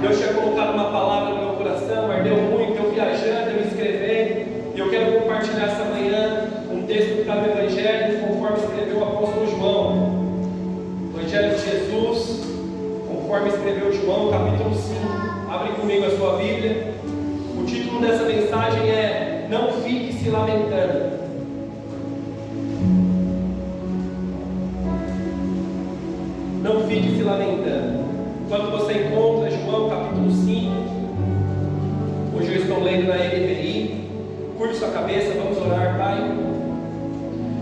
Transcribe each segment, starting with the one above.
Deus tinha colocado uma palavra no meu coração, ardeu muito, eu viajando, eu escrevendo, e eu quero compartilhar essa manhã um texto que está no Evangelho, conforme escreveu o apóstolo João. Evangelho de Jesus, conforme escreveu João, capítulo 5. Abre comigo a sua Bíblia. O título dessa mensagem é: Não fique se lamentando. Não fique se lamentando. Quando você encontra João capítulo 5, hoje eu estou lendo na NVI. Curte sua cabeça, vamos orar. Pai,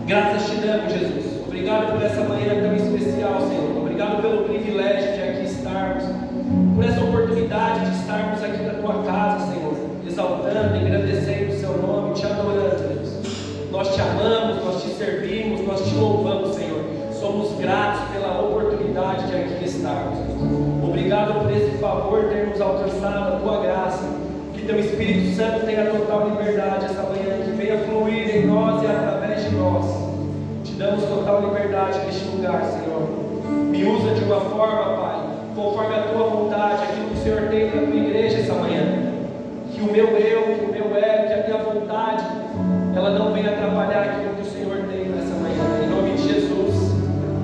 graças te damos, Jesus. Obrigado por essa manhã tão especial, Senhor. Obrigado pelo privilégio de aqui estarmos, por essa oportunidade de estarmos aqui na tua casa, Senhor, exaltando, engrandecendo o seu nome, te adorando, Deus. Nós te amamos, nós te servimos, nós te louvamos, Senhor. Somos gratos pela oportunidade de aqui estarmos. Obrigado por esse favor, termos alcançado a tua graça. Que teu Espírito Santo tenha total liberdade essa manhã, que venha fluir em nós e através de nós. Te damos total liberdade neste lugar, Senhor. Me usa de uma forma, Pai, conforme a tua vontade, aquilo que o Senhor tem para a tua igreja essa manhã. Que o meu eu, que o meu ego, que a minha vontade, ela não venha atrapalhar aquilo que o Senhor tem nessa manhã. Em nome de Jesus.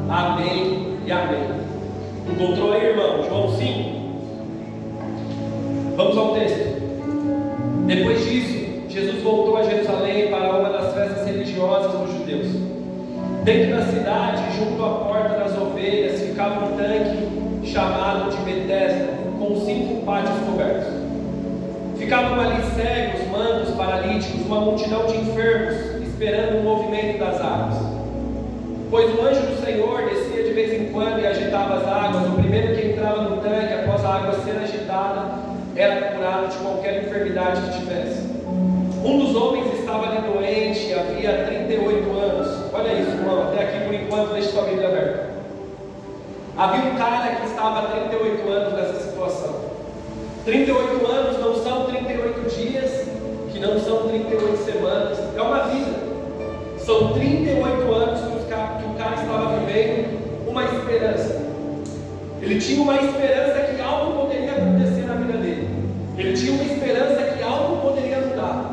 Amém e amém. Encontrou aí, irmão? João 5. Vamos ao texto. Depois disso, Jesus voltou a Jerusalém para uma das festas religiosas dos judeus. Dentro da cidade, junto à porta das ovelhas, ficava um tanque chamado de Betesda, com 5 pátios cobertos. Ficavam ali cegos, mancos, paralíticos, uma multidão de enfermos, esperando o movimento das águas. Pois o anjo do Senhor descia de vez em quando e agitava as águas. O primeiro que entrava no tanque, após a água ser agitada, era curado de qualquer enfermidade que tivesse. Um dos homens estava ali doente, havia 38 anos. Olha isso, irmão, até aqui por enquanto, deixe sua Bíblia aberta. Havia um cara que estava há 38 anos nessa situação. 38 anos não são 38 dias, que não são 38 semanas, é uma vida. São 38 anos que o cara estava vivendo uma esperança. Ele tinha uma esperança que algo poderia acontecer na vida dele. Ele tinha uma esperança que algo poderia mudar.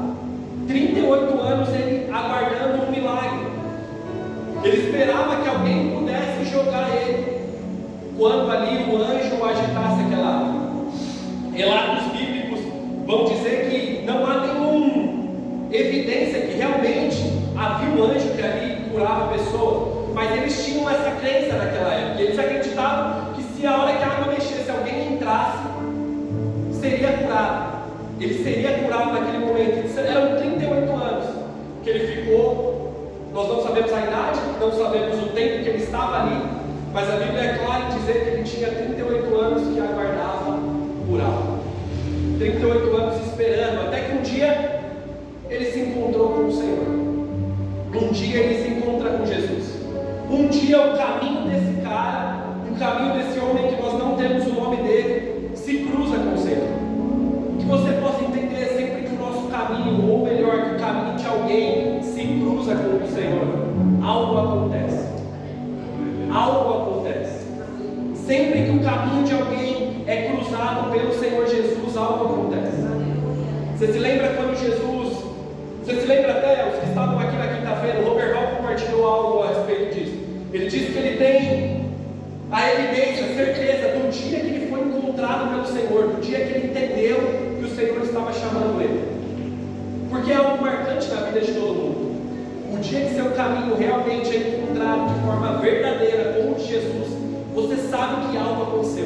38 anos ele aguardando um milagre. Ele esperava que alguém pudesse jogar ele, quando ali o anjo agitasse aquela água. Relatos bíblicos vão dizer que não há nenhuma evidência que realmente havia um anjo que ali curava pessoas, mas eles tinham essa crença naquela época. Eles acreditavam que se a hora que a água mexesse, alguém entrasse, seria curado. Ele seria curado naquele momento. Eram 38 anos que ele ficou. Nós não sabemos a idade, não sabemos o tempo que ele estava ali, mas a Bíblia é clara em dizer que ele tinha 38 anos que aguardava curado. 38 anos esperando, até que um dia ele se encontrou com o Senhor. Um dia ele se encontra com Jesus. Um dia o caminho desse cara, o caminho desse homem que nós não temos o nome dele, se cruza com o Senhor. Que você possa entender sempre que o nosso caminho, ou melhor, que o caminho de alguém se cruza com o Senhor, algo acontece. Algo acontece. Sempre que o caminho de alguém é cruzado pelo Senhor Jesus, algo acontece. Você se lembra quando Jesus, você se lembra até, os que estavam aqui na quinta-feira, o Roberval compartilhou algo a respeito disso. Ele disse que ele tem a evidência, a certeza do dia que ele foi encontrado pelo Senhor, do dia que ele entendeu que o Senhor estava chamando ele. Porque é algo marcante na vida de todo mundo. O dia que seu caminho realmente é encontrado de forma verdadeira com Jesus, você sabe que algo aconteceu.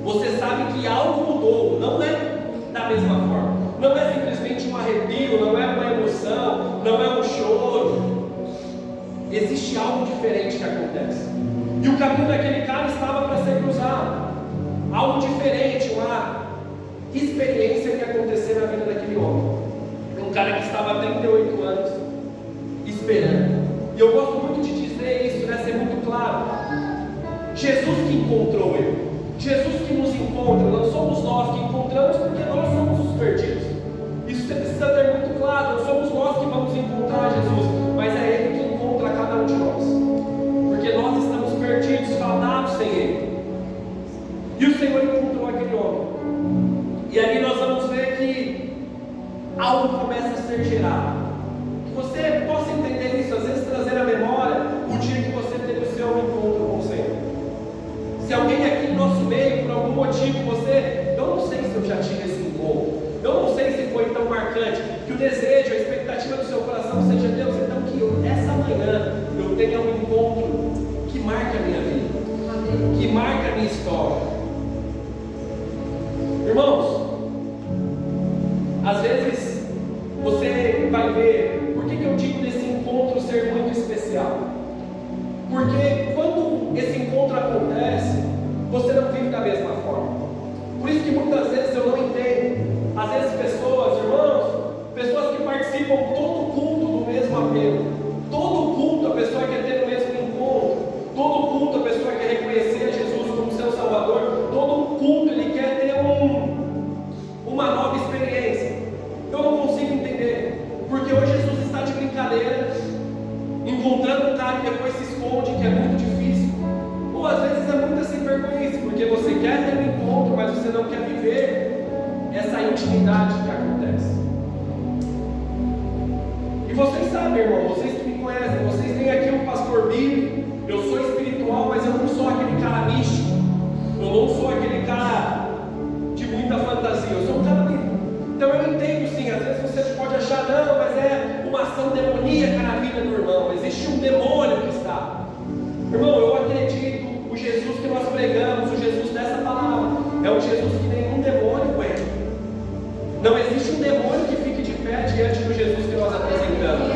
Você sabe que algo mudou. Não é da mesma forma. Não é simplesmente um arrepio, não é uma emoção, não é um choro. Existe algo diferente que acontece. E o caminho daquele cara estava para ser cruzado. Algo diferente, uma experiência que aconteceu na vida daquele homem. Um cara que estava há 38 anos esperando. E eu gosto muito de dizer isso, né? Ser muito claro. Jesus que encontrou ele. Jesus que nos encontra. Não somos nós que encontramos, porque nós somos os perdidos. Isso você precisa ter muito claro. Não somos nós que vamos encontrar Jesus, mas é Ele que encontra cada um de nós. Porque nós estamos perdidos, fadados sem Ele. E o Senhor encontrou aquele homem. digo, eu não sei se eu já tive esse encontro, eu não sei se foi tão marcante, que o desejo, a expectativa do seu coração seja, Deus, então que essa manhã eu tenha um encontro que marque a minha vida, que marque a minha história. Irmãos, às vezes você vai ver, por que eu digo desse encontro ser muito especial? Porque quando esse encontro acontece, você não vive da mesma forma. Por isso que muitas vezes eu não entendo. Às vezes pessoas, irmãos, pessoas que participam todo culto do mesmo apelo, todo culto a pessoa quer ter o mesmo encontro, todo culto a pessoa quer reconhecer Jesus como seu Salvador, todo culto ele quer ter uma nova experiência. Eu não consigo entender, porque hoje Jesus está de brincadeira, encontrando um cara e depois se esconde, que é muito difícil. Ou às vezes é muita sem vergonhice, porque você quer ter um encontro, mas você não quer viver essa intimidade que acontece. E vocês sabem, irmão, vocês que me conhecem, vocês têm aqui um pastor bíblico. Eu sou espiritual, mas eu não sou aquele cara místico, eu não sou aquele cara de muita fantasia, eu sou um cara bíblico. Então eu entendo sim, às vezes você pode achar, não, mas é uma ação demoníaca na vida do irmão, existe um demônio que está. Irmão, eu acredito, o Jesus que nós pregamos, o Jesus dessa palavra, é um Jesus que nenhum demônio aguenta. Não existe um demônio que fique de pé diante do Jesus que nós apresentamos.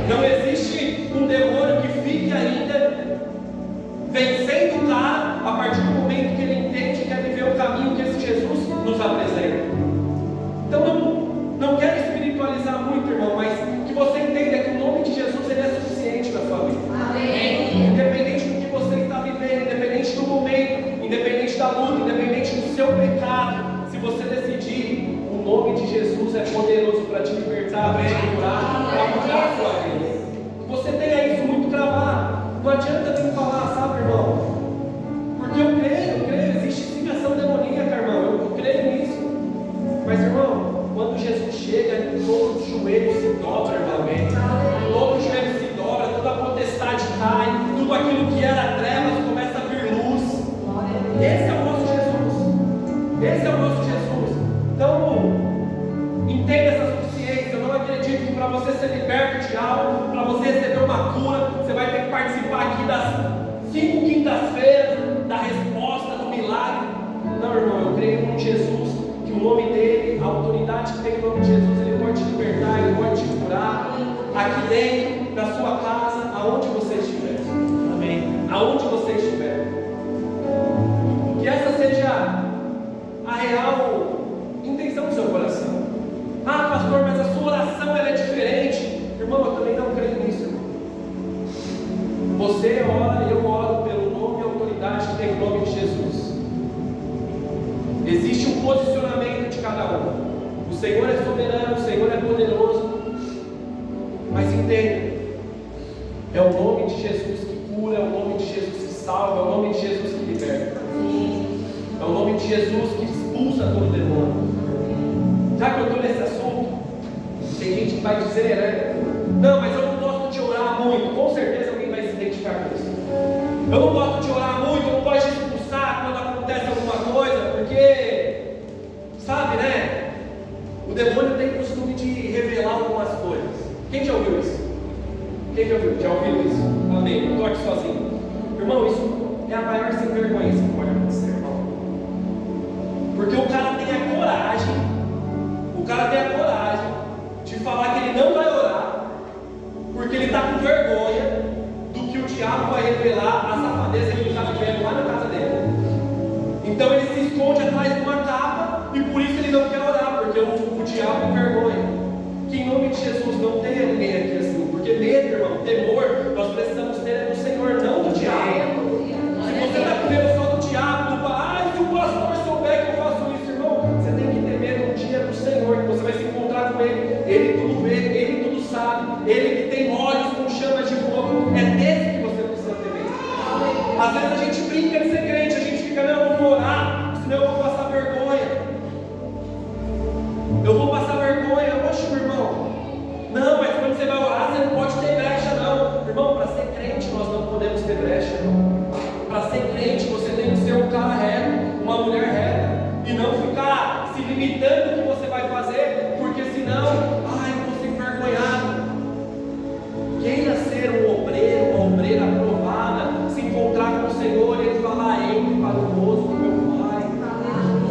Não existe um demônio que fique ainda vencendo o cara a partir do momento que ele entende e quer viver o caminho que esse Jesus nos apresenta. Então não quero espiritualizar muito, irmão, mas que você entenda que o nome de Jesus ele é suficiente na sua vida. Amém. Independente do que você está vivendo, independente do momento, independente da luta, independente do seu pecado, se você decidir, o nome de Jesus é poderoso para te libertar, para te curar, para mudar a sua vida. Você tenha isso muito gravado. Não adianta vir falar, sabe, irmão? Porque eu creio, existe sim ação demoníaca, irmão, eu creio nisso. Mas, irmão, quando Jesus chega, todo o joelho se dobra, irmão. Todo o joelho se dobra, toda a potestade cai, tudo aquilo que era trevas começa a vir luz. Esse é o nosso Jesus. Esse é o nosso Jesus. Então, entenda essa suficiência. Eu não acredito que para você ser liberto de algo, para você receber uma cura, você vai ter que participar aqui das 5 quintas-feiras, da resposta, do milagre. Não, irmão, eu creio em Jesus, que o nome dele, a autoridade que tem no nome de Jesus, ele pode te libertar, ele pode te curar, aqui dentro, na sua casa, aonde você estiver. Amém? Aonde você estiver. Que essa seja a real intenção do seu coração. Ah, pastor, mas a sua oração ela é diferente. Irmão, eu também não creio nisso, irmão. Você ora, eu oro pelo nome e autoridade que tem o nome de Jesus. Existe um posicionamento de cada um. O Senhor é soberano, o Senhor é poderoso. Mas entenda, é o nome de Jesus que cura, é o nome de Jesus que salva, é o nome de Jesus que liberta. É o nome de Jesus que expulsa todo demônio. Já que eu estou nesse assunto, tem gente que vai dizer, né? Não, mas eu não gosto de orar muito. Com certeza alguém vai se identificar com isso. Eu não gosto de orar muito, eu não gosto de expulsar quando acontece alguma coisa, porque, sabe, né? O demônio tem costume de revelar algumas coisas. Quem já ouviu isso? Quem já ouviu? Já ouviu isso? Amém. Não estou aqui sozinho. Irmão, isso é a maior sem vergonha que pode acontecer, irmão. Porque o cara tem a coragem de falar que ele não vai orar, porque ele está com vergonha do que o diabo vai revelar a safadeza que ele está vivendo lá na casa dele. Então ele se esconde atrás de uma capa e por isso ele não quer orar, porque o diabo tem vergonha. Que em nome de Jesus não tenha ninguém aqui assim, porque medo, irmão, temor, nós precisamos ter do Senhor, não do diabo. Se você está com medo só do diabo, se o pastor souber que eu faço isso, irmão, você tem que ter medo um dia do Senhor, que você vai se encontrar com Ele tudo vê, Ele tudo sabe, Ele que tem olhos com chamas de fogo, é desse que você precisa ter medo. Às vezes a gente brinca de ser crente, a gente fica, não, eu vou orar, senão eu vou passar vergonha. Eu vou passar vergonha, poxa, meu irmão. Não, mas quando você vai orar, você não pode ter brecha, não. limitando o que você vai fazer, porque senão, eu vou ser envergonhado. Queira ser um obreiro, uma obreira aprovada, se encontrar com o Senhor e Ele falar: entre para o gozo do meu Pai,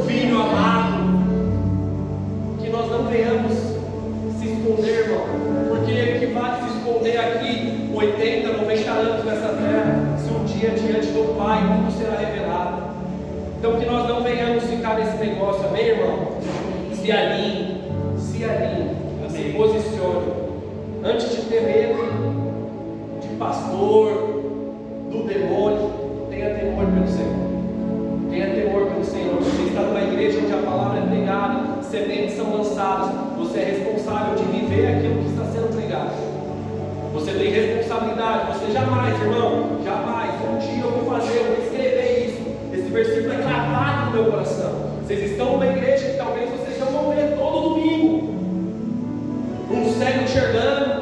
Filho amado. Que nós não venhamos se esconder, irmão, porque equivale se esconder aqui 80, 90 anos nessa terra, se um dia diante do Pai tudo será revelado. Então que nós não venhamos ficar nesse negócio, amém, irmão? Se alinhe, se posicione. Antes de ter medo de pastor, do demônio, tenha temor pelo Senhor. Tenha temor pelo Senhor. Você está numa igreja onde a palavra é pregada, sementes são lançadas. Você é responsável de viver aquilo que está sendo pregado. Você tem responsabilidade. Você jamais, irmão, jamais. Um dia eu vou fazer, eu vou escrever isso. Esse versículo é cravado no meu coração. Vocês estão numa igreja que talvez vocês não vão ver todo domingo. Um cego enxergando,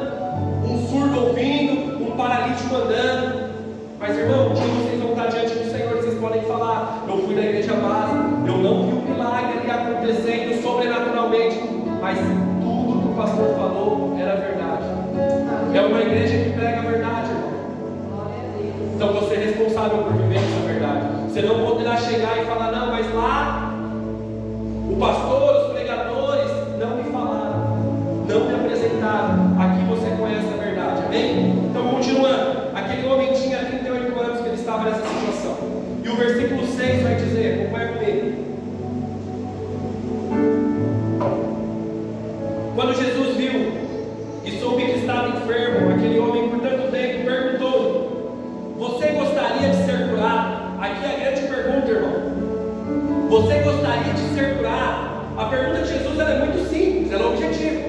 um surdo ouvindo, um paralítico andando. Mas, irmão, um dia vocês vão estar diante do Senhor, vocês podem falar: eu fui na igreja básica, eu não vi um milagre ali acontecendo sobrenaturalmente, mas tudo que o pastor falou era verdade. É uma igreja que prega a verdade, irmão. Então você é responsável por viver essa verdade. Você não poderá chegar e falar: não, mas lá o pastor, os pregadores não me falaram, não me apresentaram. Aqui você conhece a verdade, amém? Então continuando, aquele homem tinha 38 anos que ele estava nessa situação. E o versículo 6 vai dizer, acompanha comigo. Quando Jesus viu e soube que estava enfermo, aquele homem por tanto tempo perguntou: você gostaria de ser curado? Aqui é a grande pergunta, irmão. Você gostaria de ser curado? A pergunta de Jesus ela é muito simples, ela é objetiva.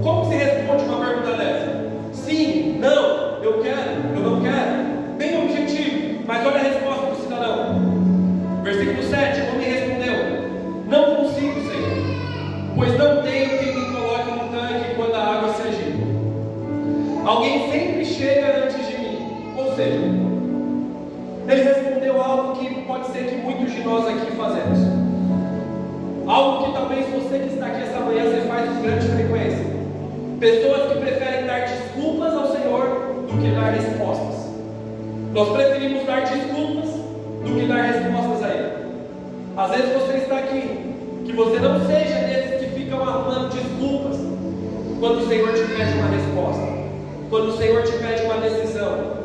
Como se responde uma pergunta dessa? Sim, não, eu quero, eu não quero. Bem objetivo, mas olha a resposta do cidadão. Versículo 7, o homem respondeu: não consigo, Senhor, pois não tenho quem me coloque no tanque quando a água se agita. Alguém sempre chega antes de mim. Ou seja, ele respondeu algo que pode ser que muitos de nós aqui fazemos. Algo que talvez você que está aqui essa manhã você faz com grande frequência. Pessoas que preferem dar desculpas ao Senhor do que dar respostas. Nós preferimos dar desculpas do que dar respostas a Ele. Às vezes você está aqui, que você não seja desses que ficam arrumando desculpas quando o Senhor te pede uma resposta, quando o Senhor te pede uma decisão.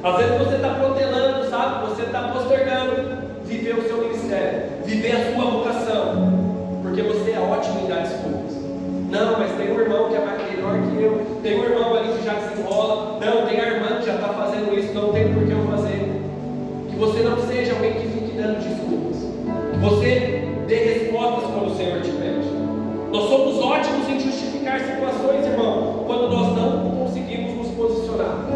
Às vezes você está protelando, sabe? Você está postergando viver o seu ministério, viver a sua vocação, porque você é ótimo em dar desculpas. Não, mas tem um irmão que é mais melhor que eu, tem um irmão ali que já desenrola, não, tem a irmã que já está fazendo isso, não tem por que eu fazer. Que você não seja alguém que fique dando desculpas, que você dê respostas quando o Senhor te pede. Nós somos ótimos em justificar situações, irmão, quando nós não conseguimos nos posicionar.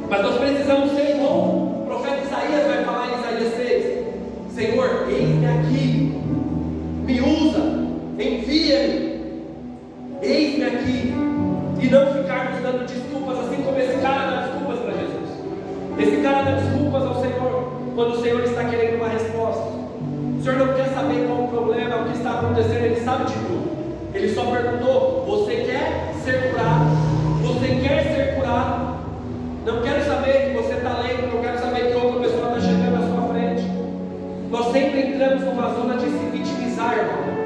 Mas nós precisamos ser igual o profeta Isaías vai falar em Isaías 6: Senhor, eis-me aqui, me usa, envia-me, eis-me aqui. E não ficarmos dando desculpas, assim como esse cara dá desculpas para Jesus. Esse cara dá desculpas ao Senhor quando o Senhor está querendo uma resposta. O Senhor não quer saber qual o problema, o que está acontecendo, Ele sabe de tudo. Ele só perguntou: você quer ser curado? Você quer ser curado? Não quero saber que você está lendo, não quero saber que outra pessoa está chegando à sua frente. Nós sempre entramos numa zona de se vitimizar, irmão.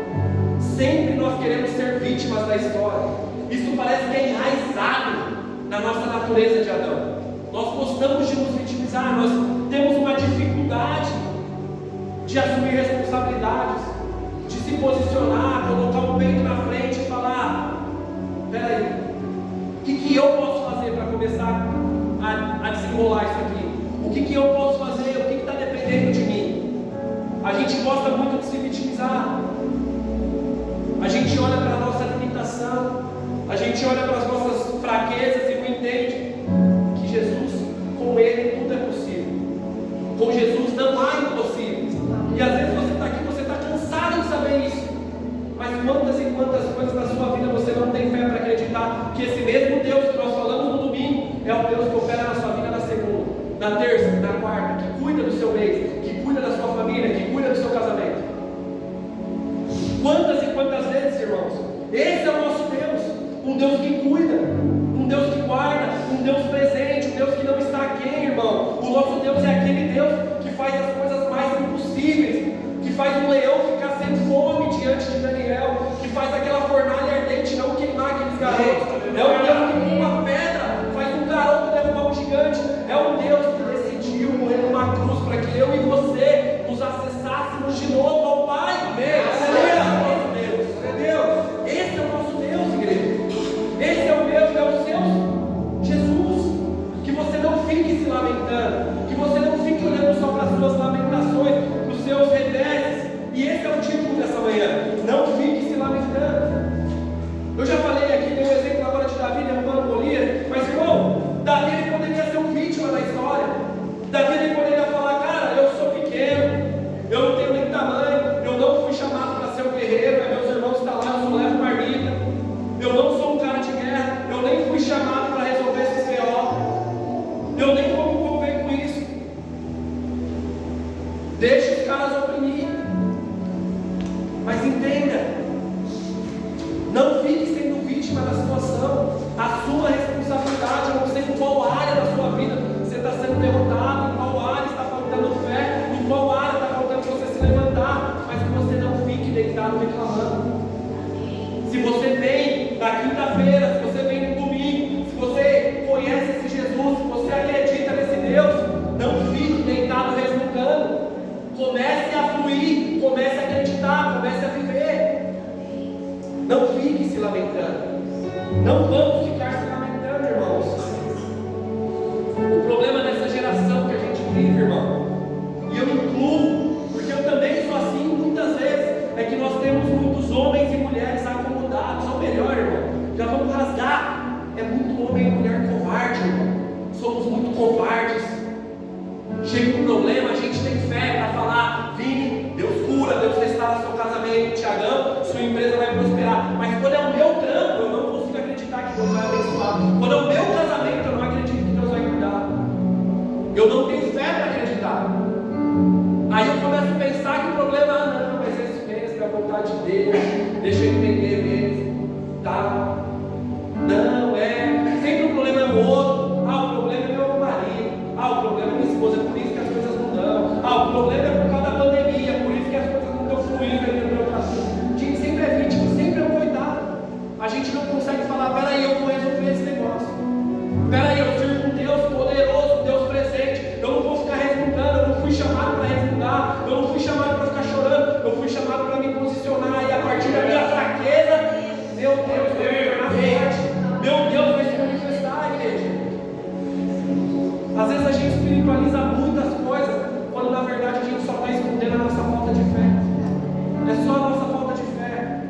Sempre nós queremos ser vítimas da história. Isso parece que é enraizado na nossa natureza de Adão. Nós gostamos de nos vitimizar, nós temos uma dificuldade de assumir responsabilidades, de se posicionar, colocar o peito na frente e falar: peraí, o que eu posso fazer para começar a desenrolar isso aqui? O que eu posso fazer? O que está dependendo de mim? A gente gosta muito de se vitimizar. A gente olha para a nossa limitação, a gente olha para as nossas fraquezas e não entende que Jesus, com Ele tudo é possível. Com Jesus não há impossíveis. E às vezes você está aqui, você está cansado de saber isso. Mas quantas e quantas coisas na sua vida você não tem fé para acreditar que esse mesmo Deus que nós falamos no domingo é o Deus que opera na sua vida na segunda, na terça, na quarta, que cuida do seu mês, que cuida da sua família, que cuida do seu casamento. Esse é o nosso Deus, um Deus que cuida, um Deus que guarda, um Deus presente, um Deus que não está aquém, irmão. O nosso Deus é aquele Deus que faz as coisas mais impossíveis, que faz um leão ficar sem fome diante de Daniel, que faz aquela fornalha ardente não queimar aqueles garotos. É um Deus que com uma pedra faz um garoto derrubar um gigante. É um Deus que decidiu morrer numa cruz para que eu e você nos acessássemos de novo ao Pai. Esse é o nosso Deus. Esse é o nosso Deus, igreja. Esse é o meu, é o seu Jesus. Que você não fique se lamentando, que você não fique olhando só para as suas lamentações, para os seus reveses. E esse é o título dessa manhã: não fique se lamentando. Eu já falei aqui, dei um exemplo agora de Davi derrubando Golias, mas irmão, Davi ele poderia ser um vítima da história. Davi ele poderia falar: cara, eu sou pequeno, eu não tenho nem tamanho, eu não fui chamado para ser um guerreiro, meus irmãos estão lá, eu só levo marmita, eu não sou um cara de guerra, eu nem fui chamado para resolver esses B.O., eu nem vou me envolver com isso. Deixa os caras oprimir. Mas entenda, não fique sendo vítima da situação. Assuma a responsabilidade. Eu não sei em qual área da sua vida você está sendo derrotado, em qual área está faltando fé, em qual área está faltando você se levantar, mas que você não fique deitado reclamando. Se você vem na quinta-feira, se você vem no domingo, se você conhece esse Jesus, se você acredita nesse Deus, não fique deitado resmungando. Comece a fluir, comece a acreditar, comece a viver. Não fique se lamentando. Não vamos ficar se lamentando, irmãos. O problema dessa geração que a gente vive, irmão, e eu incluo, porque eu também sou assim muitas vezes, é que nós temos muitos homens e mulheres acomodados. Ou melhor, irmão, já vamos rasgar. É muito homem e mulher covarde, irmão. Somos muito covardes. Chega um problema, a gente tem fé para falar: Vini, Deus cura, Deus restaura seu casamento, Tiagão, sua empresa vai prosperar. Mas quando é o meu trampo, eu não consigo acreditar que Deus vai abençoar. Quando é o meu casamento, eu não acredito que Deus vai cuidar. Eu não tenho fé para acreditar. Aí eu começo a pensar que o problema, não, mas é isso mesmo, é a vontade dele, deixa eu entender mesmo, tá? Não, sempre o problema é o outro. O problema é meu marido. O problema é minha esposa, é por isso que as coisas não dão. O problema é por causa da pandemia, por isso que as coisas não estão fluindo aí no meu caso. A gente sempre é vítima, sempre é um coitado. A gente não consegue falar: peraí, eu vou resolver esse negócio. Peraí, eu sirvo um Deus poderoso, um Deus presente. Eu não vou ficar resmungando, eu não fui chamado para resmungar, eu não fui chamado para ficar chorando, eu fui chamado para me posicionar. E a partir da minha fraqueza, meu Deus, eu me tornar forte. Meu Deus vai se manifestar, igreja. Às vezes a gente espiritualiza muitas coisas, quando na verdade a gente só está escondendo a nossa falta de fé. É só a nossa falta de fé.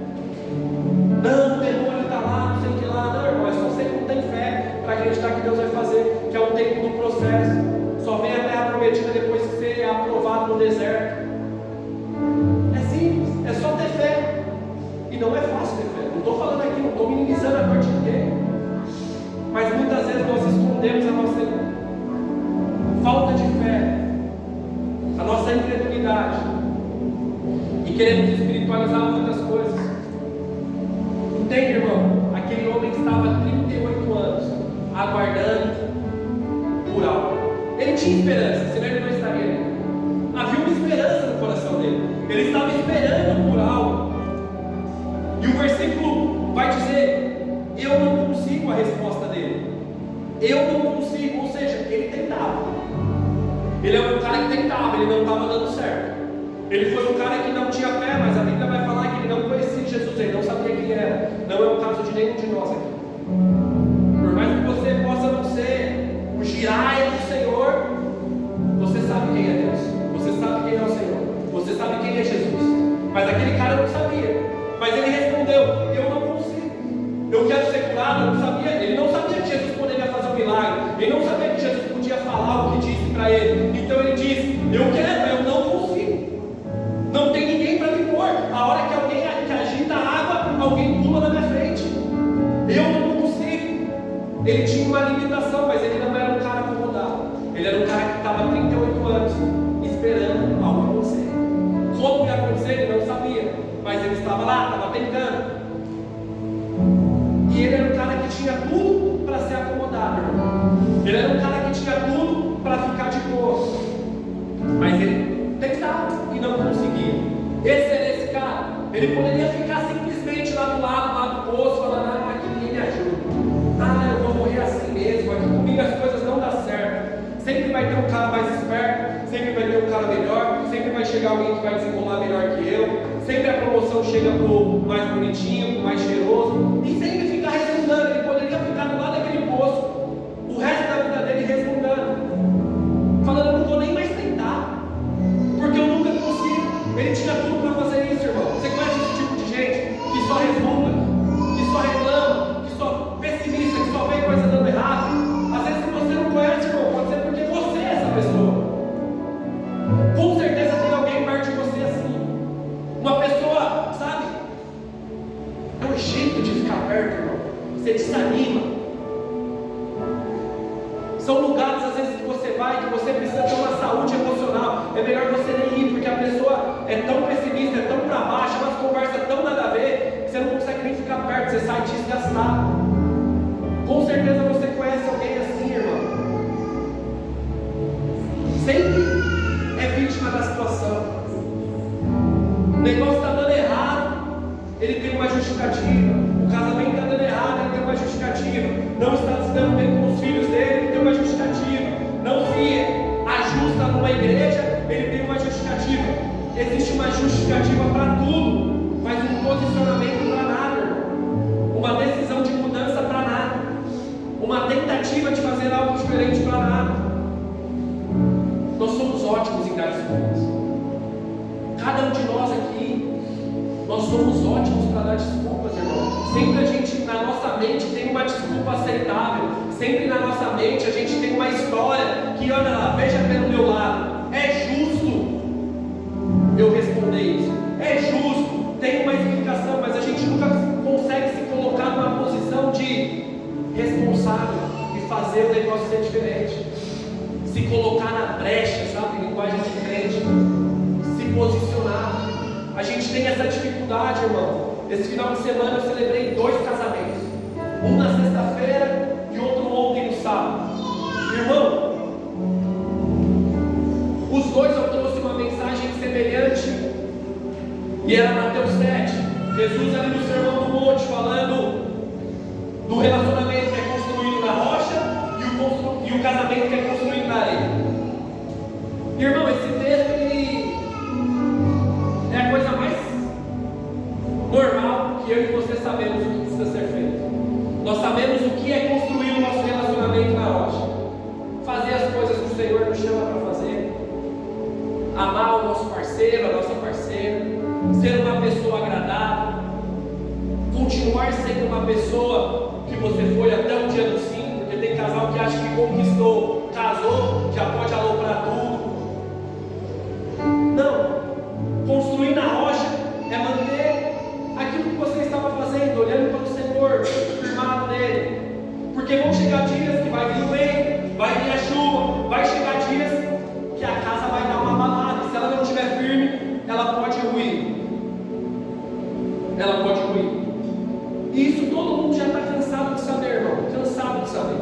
Não, o demônio está lá, não sei o que lá. Não, irmão, é só você que não tem fé para acreditar que Deus vai fazer, que é um tempo do processo. Só vem a terra prometida depois que você é aprovado no deserto. É simples, é só ter fé. E não é fácil ter fé. Não estou falando aqui, não estou minimizando a parte de ninguém. Mas muitas vezes nós escondemos a nossa falta de fé, a nossa incredulidade, e queremos espiritualizar muitas coisas. Entende, irmão? Aquele homem estava 38 anos aguardando por algo. Ele tinha esperança, senão ele não estaria ali. Havia uma esperança no coração dele. Ele estava esperando por algo. E o versículo vai dizer: eu não consigo a resposta dele. Eu não consigo, ou seja, ele tentava. Ele é um cara que tentava, ele não estava dando certo. Ele foi um cara que não tinha fé, mas a Bíblia vai falar que ele não conhecia Jesus, ele não sabia quem era. Não é o caso de nenhum de nós aqui. Por mais que você possa não ser o Jiraiya do Senhor, você sabe quem é Deus, você sabe quem é o Senhor, você sabe quem é Jesus. Mas aquele cara não sabia. Mas ele respondeu: eu não consigo. Eu quero ser curado. Eu não sabia. Ele não sabia que Jesus poderia fazer um milagre. Ele não sabia que Jesus podia falar o que disse para ele. Então ele disse: eu quero, eu não consigo. Não tem ninguém para me pôr. A hora que alguém que agita a água, alguém pula na minha frente. Eu não consigo. Ele tinha uma limitação, mas ele não era um cara acomodado. Ele era um cara que estava há 38 anos esperando algo acontecer. Como ia acontecer, ele não sabia. Mas ele estava lá, estava tentando. Ele poderia ficar simplesmente lá do poço, falando: ah, aqui ninguém me ajuda. Ah, eu vou morrer assim mesmo, aqui comigo as coisas não dão certo. Sempre vai ter um cara mais esperto, sempre vai ter um cara melhor, sempre vai chegar alguém que vai desenrolar melhor que eu, sempre a promoção chega pro mais bonitinho, pro mais cheiroso, e sempre ficar resmungando. Ele poderia ficar do lado daquele poço o resto da vida dele resmungando, falando: eu não vou nem mais tentar, porque eu nunca consigo. Ele tinha tudo para fazer isso, irmão. Você conhece esse tipo de gente que só resmunga, que só reclama, que só pessimista, que só vê coisa dando errado? Às vezes, se você não conhece, irmão, pode ser porque você é essa pessoa. Com certeza tem alguém perto de você assim. Uma pessoa, sabe? É um jeito de ficar perto, irmão. Você desanima. São lugares, às vezes, que você vai, que você precisa ter uma saúde emocional. É melhor você nem ir, porque a pessoa é tão pessimista, é tão pra baixo, umas conversas tão nada a ver, que você não consegue nem ficar perto, você sai desgastado. Com certeza você conhece alguém assim, irmão. Sempre é vítima da situação. O negócio está dando errado, ele tem uma justificativa. O casamento está dando errado, ele tem uma justificativa. Não está se dando bem com os filhos dele, ele tem uma justificativa. Não se ajusta numa igreja, ele tem uma justificativa. Existe uma justificativa para tudo, mas um posicionamento para nada, irmão. Uma decisão de mudança para nada, uma tentativa de fazer algo diferente para nada. Nós somos ótimos em dar desculpas. Cada um de nós aqui, nós somos ótimos para dar desculpas, irmão. Sempre a gente, na nossa mente, tem uma desculpa aceitável. Sempre na nossa mente a gente tem uma história que, olha lá, veja pelo meu lado. É justo eu responder isso. É justo, tem uma explicação, mas a gente nunca consegue se colocar numa posição de responsável e fazer o negócio ser diferente. Se colocar na brecha, sabe, linguagem de crente, se posicionar. A gente tem essa dificuldade, irmão. Esse final de semana eu celebrei 2 casamentos, um na sexta-feira e outro ontem no sábado. Irmão, os dois eu trouxe uma mensagem semelhante, e era Mateus 7, Jesus ali no Sermão do Monte, falando do relacionamento que é construído na rocha e o casamento que é construído na areia. Irmão, esse texto ele é a coisa mais normal que eu e você sabemos o que precisa ser feito. Nós sabemos o que é construir o nosso relacionamento na rocha, fazer as coisas que o Senhor nos chama para fazer, amar o nosso parceiro, a nossa parceira, ser uma pessoa agradável, continuar sendo uma pessoa que você foi até o dia do sim, porque tem casal que acha que conquistou, casou, já pode aloprar tudo. Não, construir na rocha é manter aquilo que você estava fazendo, olhando para o Senhor, firmado nele, porque vão chegar dias que vai vir o vento, vai vir a chuva, vai chegar dias que a casa vai dar uma abalada, se ela não estiver firme, ela pode ruir. Ela pode ruir. E isso todo mundo já está cansado de saber, irmão. Cansado de saber.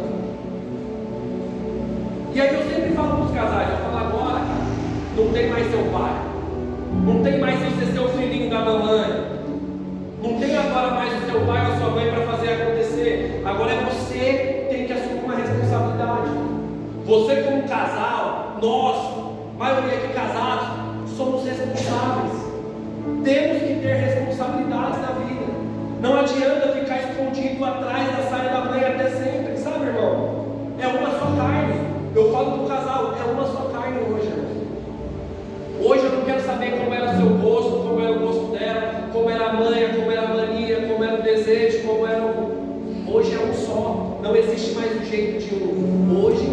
E aí eu sempre falo para os casais, eu falo agora, cara, não tem mais seu pai. Não tem mais você ser o filhinho da mamãe. Não tem agora mais o seu pai ou a sua mãe para fazer acontecer. Agora é você que tem que assumir uma responsabilidade. Você como casal, nós, maioria aqui casados, somos responsáveis. Temos que ter responsabilidades na vida. Não adianta ficar escondido atrás da saia da mãe até sempre, sabe, irmão? É uma só carne. Eu falo para o casal, é uma só carne hoje, irmão. Hoje eu não quero saber como era o seu gosto, como era o gosto dela, como era a manha, como era a mania, como era o desejo, como era o... Hoje é um só. Não existe mais o jeito de um. Hoje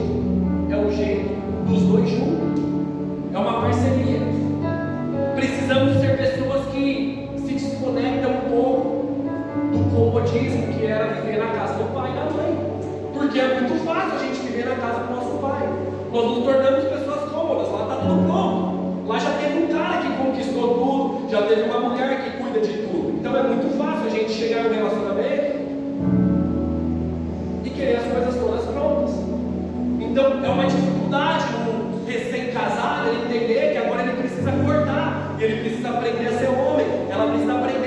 é o jeito dos dois juntos. É uma parceria. Precisamos ser pessoas que se desconectam um pouco do comodismo que era viver na casa do pai e da mãe. Porque é muito fácil a gente viver na casa do nosso pai. Nós nos tornamos pessoas cômodas, lá está tudo pronto. Lá já teve um cara que conquistou tudo, já teve uma mulher que cuida de tudo. Então é muito fácil a gente chegar no relacionamento e querer as coisas todas prontas. Então é uma dificuldade no recém-casado ele entender que agora ele precisa cortar, ele precisa aprender a ser homem, ela precisa aprender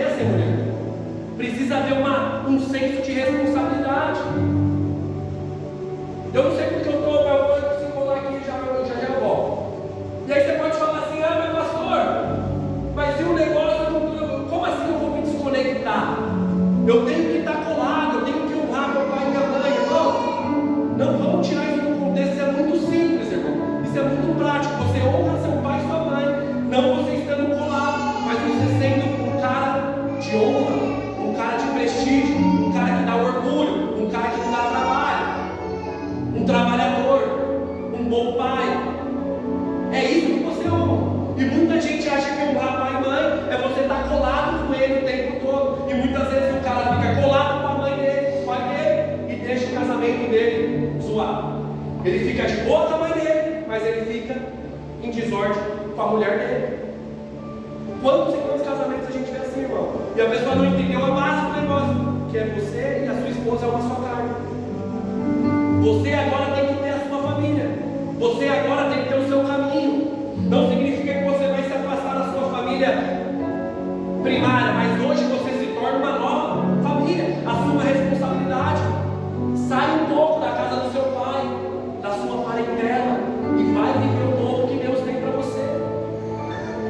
Ele fica de boa com a mãe dele, mas ele fica em desordem com a mulher dele. Quantos e quantos casamentos a gente vê assim, irmão? E a pessoa não entendeu a base do negócio, que é você e a sua esposa é uma só carne. Você agora tem que ter a sua família. Você agora tem que ter o seu caminho. Não significa que você vai se afastar da sua família primária, mas hoje você se torna uma nova família. Assuma a responsabilidade. Sai um pouco da casa do seu pai, da sua parentela, e vai viver o novo que Deus tem para você.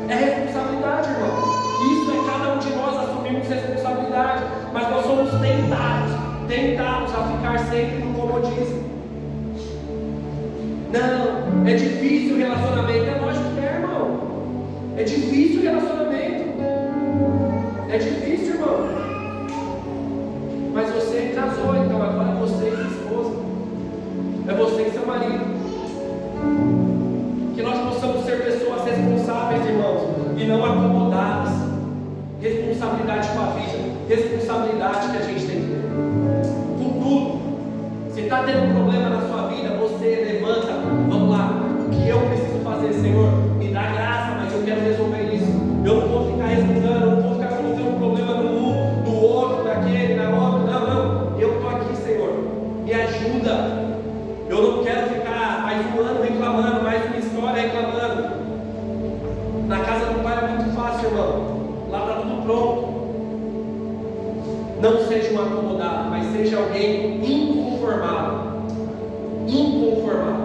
É responsabilidade, irmão. Isso é cada um de nós assumirmos responsabilidade. Mas nós somos tentados a ficar sempre no comodismo. Não, é difícil o relacionamento. É lógico que é, irmão. É difícil o relacionamento. É difícil, irmão. Mas você casou, então agora é você e sua esposa. É você e seu marido. Que nós possamos ser pessoas responsáveis, irmãos, e não acomodadas. Responsabilidade com a vida. Responsabilidade que a gente tem que ter. Com tudo. Se está tendo um problema na sua vida, você levanta. Vamos lá. O que eu preciso fazer, Senhor? Me dá graça, mas eu quero resolver isso. Eu não vou ficar resmungando, eu não vou ficar colocando problema no outro, naquele, na outra. Não. Eu estou aqui, Senhor. Me ajuda. Eu não quero ficar mais um ano reclamando, mais uma história reclamando. Na casa do Pai é muito fácil, irmão. Lá está tudo pronto. Não seja um acomodado, mas seja alguém inconformado. Inconformado.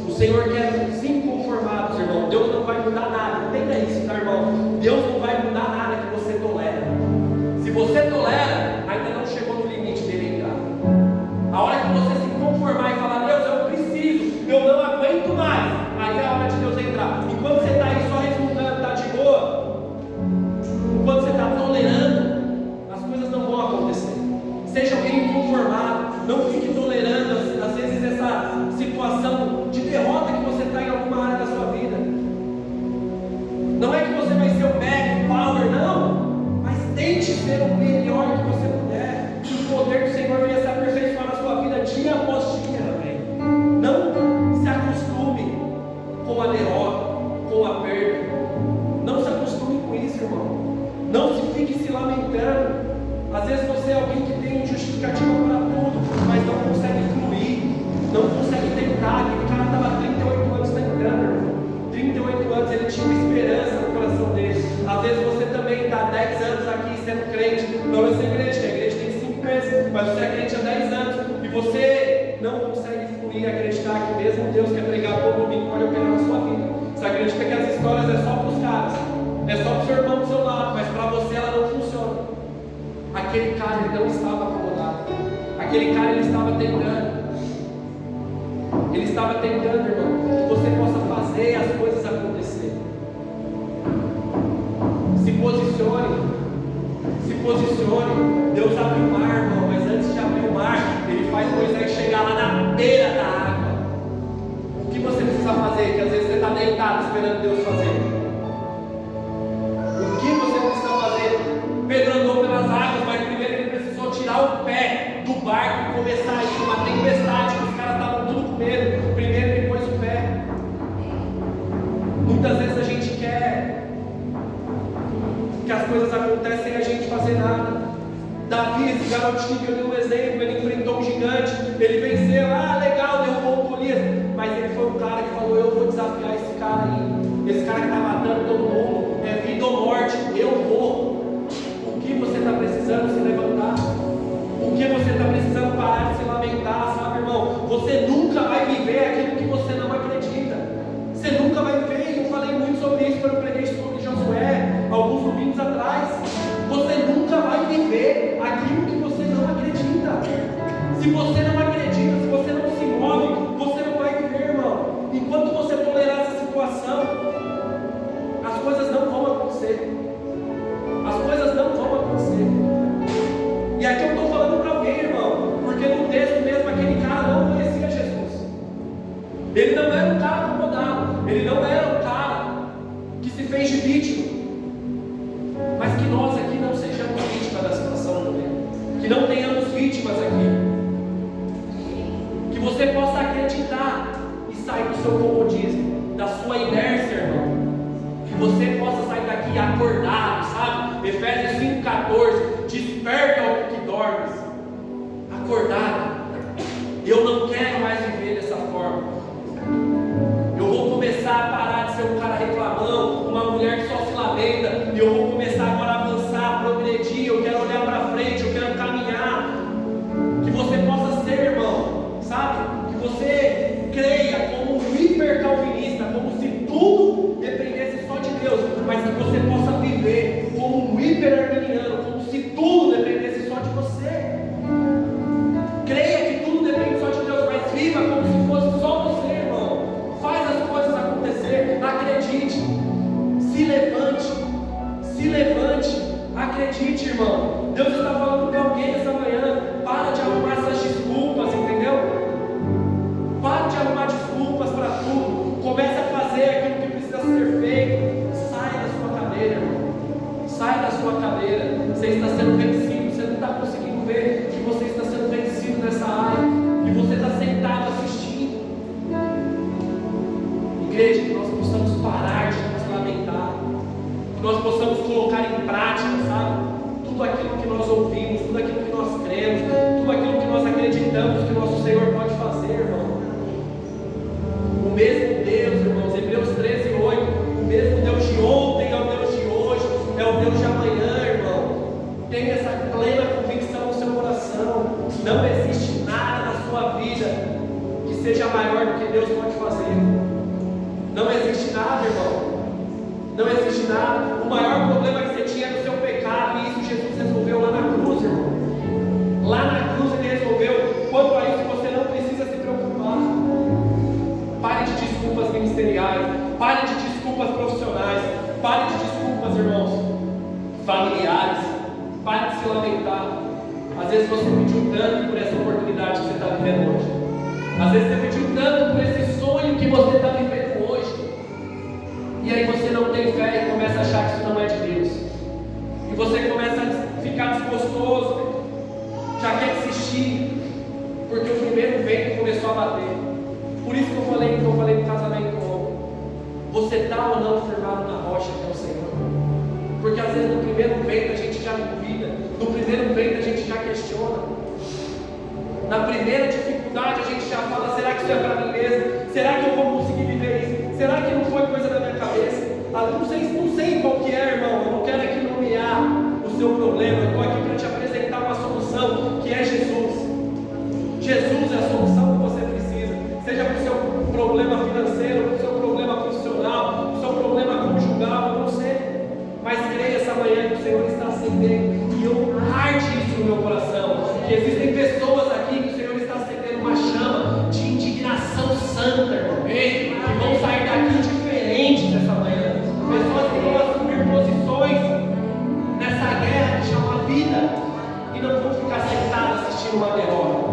O Senhor quer os inconformados, irmão. Deus não vai mudar nada. Entenda isso, tá, irmão? Deus não vai mudar nada que você tolera. Se você tolera, ainda não chegou no limite dele entrar. A hora que você se conformar e falar, Deus, eu preciso, eu não aguento mais, aí é a hora de Deus entrar. Enquanto você está aí só resmungando, está de boa, enquanto você está tolerando, as coisas não vão acontecer. Seja alguém inconformado, não fique tolerando às vezes essa situação de derrota que você está em alguma área da sua vida. Não é que você vai ser o back power, não, mas tente ser o melhor que você puder. Que o poder do Senhor venha se aperfeiçoar na sua vida dia após dia. Não se acostume com a derrota, com a perda. Não se acostume com isso, irmão. Não se fique se lamentando. Às vezes você é alguém que tem justificativa para tudo, mas não consegue fluir, não consegue tentar. Aquele cara estava 38 anos tentando, irmão. 38 anos, ele tinha uma esperança no coração dele. Às vezes você também está 10 anos aqui sendo crente. Não é ser crente, a igreja tem 5 meses, mas você é crente há 10 anos e você não consegue fluir, acreditar que mesmo Deus quer pregar todo domingo, pode operar na sua vida. Você acredita que as histórias é só para os caras, é só para o seu irmão do seu lado, mas para você ela não funciona. Aquele cara, ele não estava acomodado. Aquele cara, ele estava tentando. Ele estava tentando, irmão, que você possa fazer as coisas acontecer. Se posicione. Se posicione. Deus abre o mar, irmão, mas antes de abrir o mar, Ele faz Moisés chegar lá na beira da água. O que você precisa fazer? Que às vezes você está deitado esperando Deus fazer. O que você precisa fazer? Pedro andou pelas águas, mas primeiro ele precisou tirar o pé do barco e começar a ir uma tempestade, que os caras estavam tudo com medo. Primeiro depois o pé. Muitas vezes a gente quer que as coisas acontecem sem a gente fazer nada. Davi, esse garotinho que eu dei um exemplo, ele enfrentou um gigante, ele venceu, legal, derrubou o Golias, mas ele foi um cara que falou, eu vou desafiar esse cara aí, esse cara que está matando todo mundo, é vida ou morte, eu vou. O que você está precisando se levantar? O que você está precisando parar de se lamentar, sabe, irmão? Você nunca vai viver aquilo que você não acredita. Você nunca vai viver, e eu falei muito sobre isso quando eu preguei sobre Josué, alguns domingos atrás. Você nunca vai viver aquilo que você não acredita. Se você não acredita, se você não se move, você não vai viver, irmão. Enquanto você tolerar essa situação, as coisas não vão acontecer. As coisas não vão acontecer. E aqui eu estou falando para alguém, irmão, porque no texto mesmo aquele cara não conhecia Jesus. Ele não era um cara acomodado. Ele não era um cara que se fez de vítima. Mas que nós aqui não sejamos vítimas da situação do momento. Que não tenhamos vítimas aqui. Efésios 5,14: desperta ao que dormes, acordado. Eu não quero mais viver dessa forma. Eu vou começar a parar de ser um cara reclamão, uma mulher que só se lamenta. E eu vou começar agora a avançar, progredir. Eu quero olhar para frente, eu quero caminhar. Que você possa ser, irmão, sabe? Que você creia como um hipercalvinista, como se tudo dependesse só de Deus, mas que você possa viver como um hiperarminiano, como se tudo dependesse só de você. Creia que tudo depende só de Deus, mas viva como se fosse só você, irmão. Faz as coisas acontecer, acredite, se levante, acredite, irmão. Deus está falando com alguém essa manhã. Para de arrumar essas desculpas, entendeu? Para de arrumar desculpas para tudo. Comece a fazer aquilo que precisa ser feito. Sai da sua cadeira, irmão. Sai da sua cadeira. Você está sendo vencido. Você não está conseguindo ver que você está sendo vencido nessa área. E você está sentado assistindo. Igreja, que nós possamos parar de nos lamentar. Que nós possamos colocar em prática, sabe? Tudo aquilo que nós ouvimos, tudo aquilo que nós cremos, tudo aquilo que nós acreditamos que o nosso Senhor pode fazer, irmão. O mesmo Deus, irmãos, Hebreus 13:8, o mesmo Deus de ontem é o Deus de hoje, é o Deus de amanhã, irmão. Tenha essa plena convicção no seu coração. Não existe nada na sua vida que seja maior do que Deus pode fazer. Não existe nada, irmão. Não existe nada. O maior problema que você tinha era o seu pecado, e isso Jesus resolveu lá na cruz, irmão. Lá na cruz Ele resolveu. Quanto a isso, você não precisa se preocupar. Pare de desculpas ministeriais, pare de desculpas profissionais, pare de desculpas, irmãos, familiares. Pare de se lamentar. Às vezes você pediu tanto por essa oportunidade que você está vivendo hoje. Às vezes você pediu tanto por esse sonho que você está vivendo hoje. E aí você não tem fé e começa a achar que isso não é de Deus. E você começa a ficar desgostoso, já quer desistir, porque o primeiro vento começou a bater. Por isso que eu falei no casamento ontem. Você está ou não firmado na rocha que é o Senhor? Porque às vezes no primeiro vento a gente já duvida, no primeiro vento a gente já questiona. Na primeira dificuldade a gente já fala: será que isso é para mim mesmo? Será que eu vou conseguir viver isso? Será que não foi coisa da minha cabeça? Não sei qual que é, irmão. Eu não quero aqui nomear o seu problema. Eu estou aqui para te apresentar uma solução, que é Jesus. Jesus é a solução que você precisa. Seja para o seu problema financeiro, para o seu problema profissional, para o seu problema conjugal, eu não sei. Mas creia essa manhã que o Senhor está acendendo, e eu arde isso no meu coração, que existem pessoas aqui que o Senhor está acendendo uma chama de indignação santa, irmão, que vão sair daqui diferentes essa manhã. Pessoas que vão assumir posições nessa guerra que chama vida, e não vão ficar sentadas assistindo uma derrota.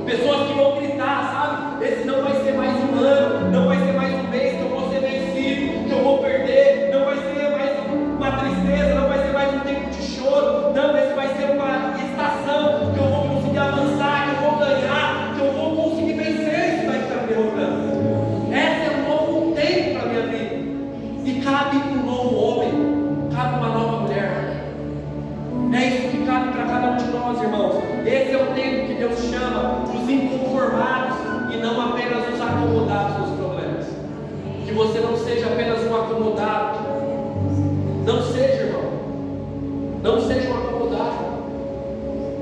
Pessoas que vão gritar, sabe? Esse não vai ser mais um ano, não vai ser mais um mês que eu vou ser vencido, que eu vou perder, não vai ser mais uma tristeza, não vai ser mais um tempo de choro. Não, esse vai ser uma estação que eu vou conseguir avançar, que eu vou ganhar, que eu vou conseguir vencer isso daí que está me derrotando. Esse é um novo tempo para a minha vida. E cabe um novo homem, cabe uma nova mulher. É isso que cabe para cada um de nós, irmãos. Esse é o tempo que Deus chama os inconformados e não apenas os acomodados nos problemas. Que você não seja apenas um acomodado. Não seja, irmão. Não seja um acomodado.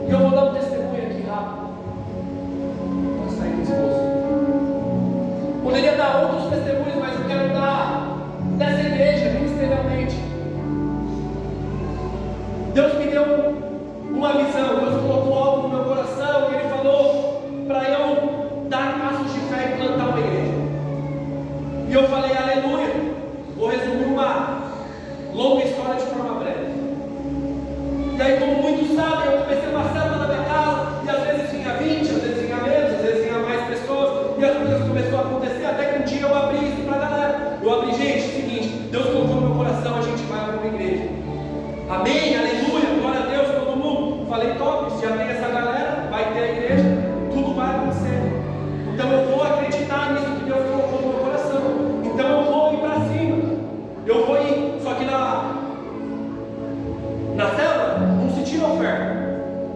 E eu vou dar um testemunho aqui rápido. Pode sair do esposo. Poderia dar outros testemunhos, mas eu quero dar dessa igreja, ministerialmente. Deus me deu uma visão. Deus colocou algo no meu coração e Ele falou para eu dar passos de fé e plantar uma igreja. E eu falei: aleluia. Vou resumir uma longa história de forma breve. E aí, como muitos sabem, eu comecei uma célula na minha casa, e às vezes vinha 20, às vezes vinha menos, às vezes vinha mais pessoas, e as coisas começaram a acontecer, até que um dia eu abri isso para a galera. Eu abri: gente, é o seguinte, Deus colocou no meu coração, a gente vai abrir uma igreja. Amém, aleluia, glória a Deus, todo mundo. Falei: top, se já tem essa galera, vai ter a igreja, tudo vai acontecer. Então eu vou acreditar nisso que Deus colocou no meu coração. Então eu vou ir para cima. Eu vou ir, só que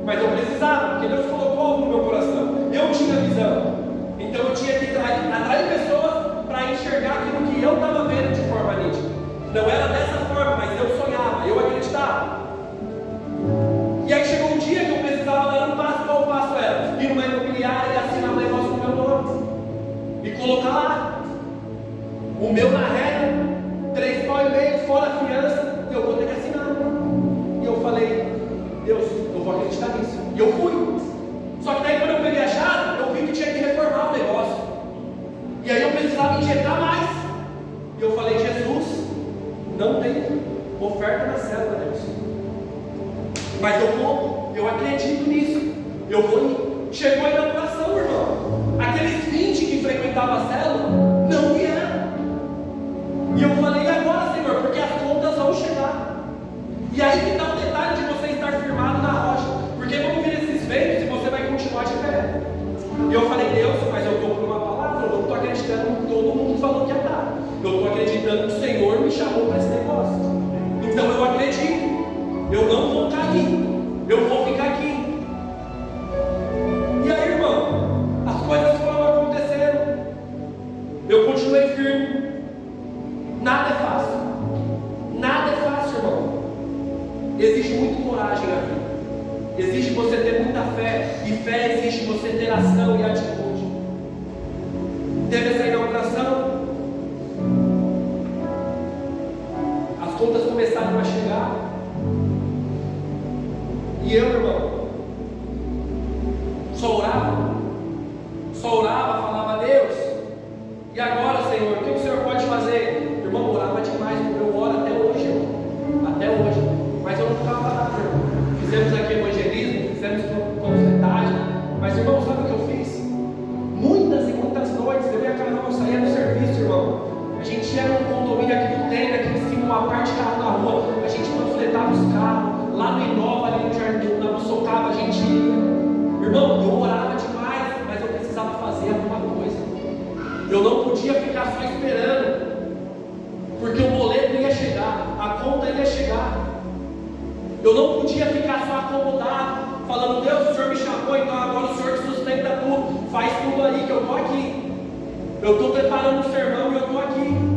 Mas eu precisava, porque Deus colocou algo no meu coração. Eu tinha visão. Então eu tinha que atrair pessoas para enxergar aquilo que eu estava vendo de forma nítida. Não era dessa forma, mas eu sonhava, eu acreditava. E aí chegou um dia que eu precisava dar um passo. Qual passo era? Ir numa imobiliária e assinar um negócio no meu nome. E colocar lá. O meu na regra, 3,5 pau, fora a fiança, e eu vou ter que assinar. E eu falei, Deus, eu vou acreditar nisso. E eu fui. Só que daí quando eu peguei a chave, eu vi que tinha que reformar o negócio. E aí eu precisava injetar mais. E eu falei, Jesus, não tem oferta na célula, Deus. Mas eu vou, eu acredito nisso. Eu vou ir. Chegou a inauguração, irmão. Aqueles 20 que frequentavam a célula não vieram. E eu falei, e agora, Senhor? Porque as contas vão chegar. E aí que está o detalhe de você estar firmado na rocha. Porque vão vir esses ventos e você vai continuar de pé. E eu falei, Deus, mas eu estou por uma palavra, eu não estou acreditando no que todo mundo falou que ia dar. Eu estou acreditando que o Senhor me chamou para esse negócio. Então eu acredito. Eu não vou cair. Eu vou ficar aqui. E aí, irmão, as coisas foram acontecendo. Eu continuei firme. Nada é fácil. Nada é fácil, irmão. Exige muito coragem na vida. Exige você ter muita fé. E fé exige você ter ação e atitude. Teve essa inauguração. As contas começaram a chegar. E eu, irmão, só orava, falava, Deus, e agora, Senhor, o que o Senhor pode fazer? Irmão, orava demais, eu oro até hoje, irmão, até hoje, mas eu não ficava parado, irmão. Fizemos aqui evangelismo, fizemos panfletagem, mas, irmão, sabe o que eu fiz? Muitas e muitas noites, eu e a Carol saía do serviço, irmão, a gente ia num condomínio aqui do Tenda, aqui em cima, uma parte de carro na rua, a gente panfletava os carros, lá no Inova, ali no Jardim, na Bussocava, a gente ia. Irmão, eu orava demais, mas eu precisava fazer alguma coisa. Eu não podia ficar só esperando, porque o boleto ia chegar, a conta ia chegar. Eu não podia ficar só acomodado, falando, Deus, o Senhor me chamou, então agora o Senhor sustenta tudo, faz tudo aí que eu estou aqui. Eu estou preparando um sermão e eu estou aqui.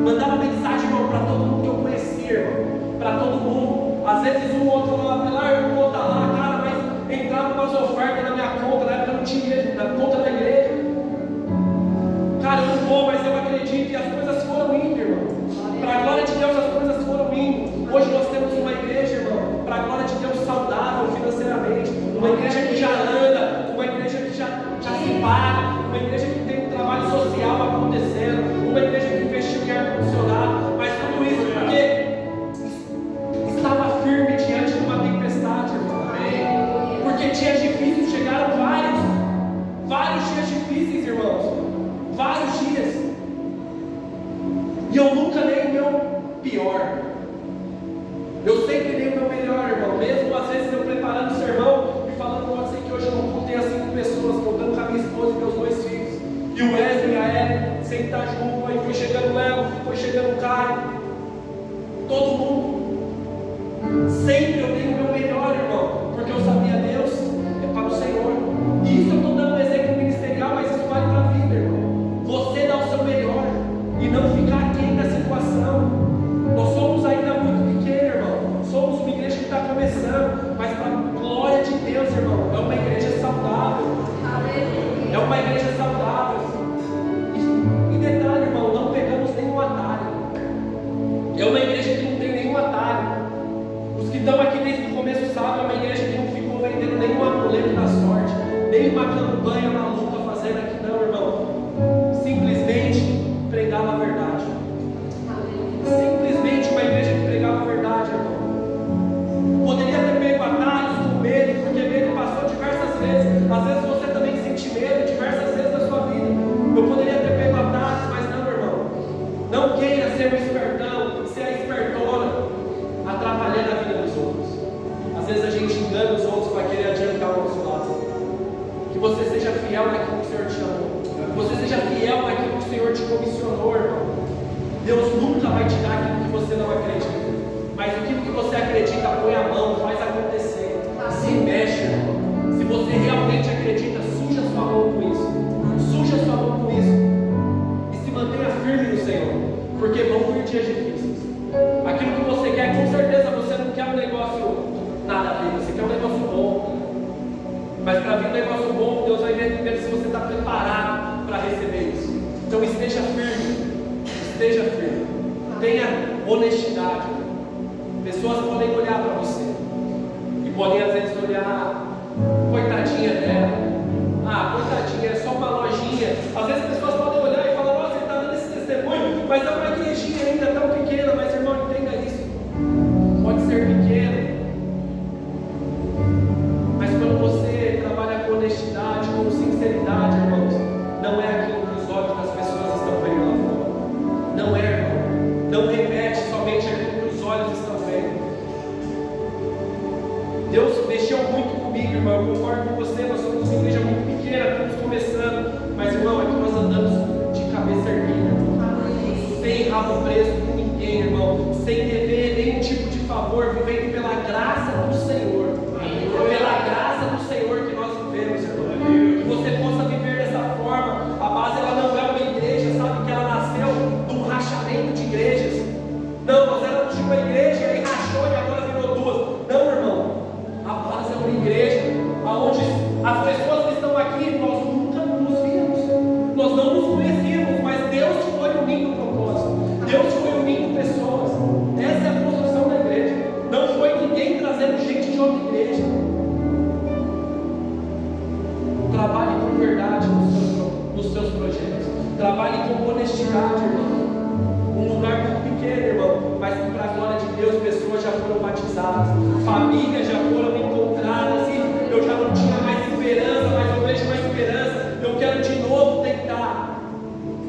Mandava mensagem, irmão, para todo mundo que eu conhecia, irmão, para todo mundo. Às vezes um outro falava, eu vou estar lá, cara, mas entrava umas ofertas na minha conta, na época eu não tinha igreja, na conta da igreja. Cara, eu não vou, mas eu acredito, e as coisas foram indo, irmão. Para a glória de Deus, as coisas foram indo. Hoje nós temos uma igreja, irmão, para a glória de Deus, saudável financeiramente, uma igreja que já anda, uma igreja que já se paga, uma igreja que tem um trabalho social acontecendo, uma igreja que investiu em ar-condicionado, mas tudo isso porque estava firme diante de uma tempestade, irmão. Porque dias difíceis chegaram vários dias difíceis, irmãos, vários dias, e eu nunca dei o meu pior, eu sempre dei o meu melhor, irmão, mesmo às vezes eu preparando o sermão e falando, pode ser que hoje eu não contei as 5 pessoas, contando com a minha esposa e meus 2 filhos, e o Wesley e a Ellen sempre estar junto, aí foi chegando o Léo, foi chegando o Caio, todo mundo. Sempre eu dei o meu melhor, irmão, porque eu sabia, Deus é para o Senhor. E isso eu estou dando um exemplo ministerial, mas isso vale para a vida, irmão. Você dá o seu melhor e não ficar aquém da situação. Nós somos ainda muito pequenos, irmão. Somos uma igreja que está começando, mas para a glória de Deus, irmão, é uma igreja saudável. É uma igreja saudável. E detalhe, irmão, não pegamos nenhum atalho. É uma igreja que não tem nenhum atalho. Os que estão aqui desde o começo sabem, é uma igreja que não ficou vendendo nenhum amuleto da sorte, nenhuma campanha maluca fazendo aqui, não, irmão. Simplesmente pregava a verdade. Simplesmente uma igreja que pregava a verdade, irmão. Poderia ter pego atalhos com medo, porque medo passou diversas vezes. Às vezes você também sente medo diversas vezes na sua vida. Eu poderia ter pego atalhos, mas não, irmão. Não queira ser um espertão, ser a espertona, atrapalhando a vida dos outros. Às vezes a gente engana os outros para querer adiantar o nosso lado. Que você seja fiel naquilo que o Senhor te chamou. Que você seja fiel naquilo que o Senhor te comissionou, irmão. Deus nunca vai te dar aquilo que você não acredita. Mas aquilo que você acredita, põe a mão, faz acontecer, se mexe, irmão. Se você realmente acredita, suja sua mão com isso, suja sua mão com isso, e se mantenha firme no Senhor, porque vão vir dias difíceis. Aquilo que você quer, com certeza você não quer um negócio nada a ver, você quer um negócio bom, mas para vir um negócio bom, Deus vai ver primeiro se você está preparado para receber isso. Então esteja firme, tenha honestidade. Pessoas podem olhar para você e podem às vezes olhar, coitadinha dela, coitadinha, é só uma lojinha. Às vezes as pessoas podem olhar e falar, nossa, ele está dando esse testemunho, mas é uma igrejinha ainda tão pequena. Mas irmão, entenda isso, pode ser pequeno, mas quando você trabalha com honestidade, com sinceridade, irmãos, não é aquilo que os olhos das pessoas estão vendo lá fora. Não é, irmão. Não remete somente aquilo que os olhos estão vendo. Deus mexeu muito comigo, irmão. Eu concordo com você. Nós somos uma igreja muito pequena, estamos começando. Mas, irmão, aqui nós andamos de cabeça erguida, sem rabo preso com ninguém, irmão. Sem dever nenhum tipo de favor, vivendo pela graça do Senhor. É pela graça do Senhor que nós vivemos, irmão. Que você possa viver dessa forma. A base ela não é uma igreja, sabe que ela nasceu de um rachamento de igrejas. Não, nós éramos de uma igreja e aí rachou e agora virou duas. Não, irmão. A base é uma igreja onde as pessoas que estão aqui, nós nunca nos vimos. Nós não nos conhecíamos, mas Deus foi unindo o propósito. Deus foi unindo pessoas. Essa é a construção da igreja. Não foi ninguém trazendo gente de outra igreja. Trabalhe com verdade nos seus projetos. Trabalhe com honestidade, irmão. Um lugar muito pequeno, irmão, mas que para a glória de Deus, pessoas já foram batizadas, famílias já foram encontradas, e eu já não tinha mais esperança, mas eu vejo uma esperança. Eu quero de novo tentar.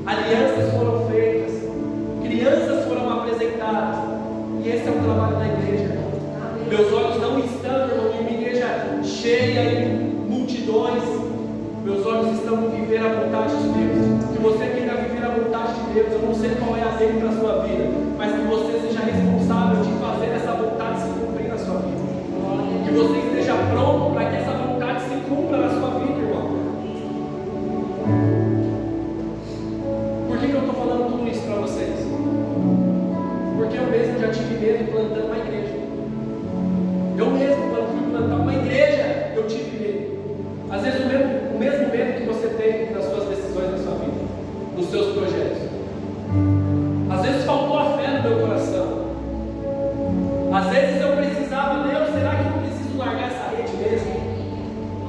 Alianças foram feitas, crianças foram apresentadas, e esse é o trabalho da igreja, irmão. Meus olhos não estão, irmão, em uma igreja cheia e multidões. Meus olhos estão em viver a vontade de Deus. Que você queira viver a vontade de Deus. Eu não sei qual é a dele para a sua vida, mas que você seja responsável de fazer essa vontade se cumprir na sua vida. Que você esteja pronto para que essa vontade se cumpra na sua vida, irmão. Por que eu estou falando tudo isso para vocês? Porque eu mesmo já tive medo plantando uma igreja. Eu mesmo, quando fui plantar uma igreja, eu tive medo. Às vezes o mesmo medo que você tem nas suas decisões na sua vida, nos seus projetos. Às vezes faltou a fé no meu coração. Às vezes eu precisava, Deus, será que eu não preciso largar essa rede mesmo?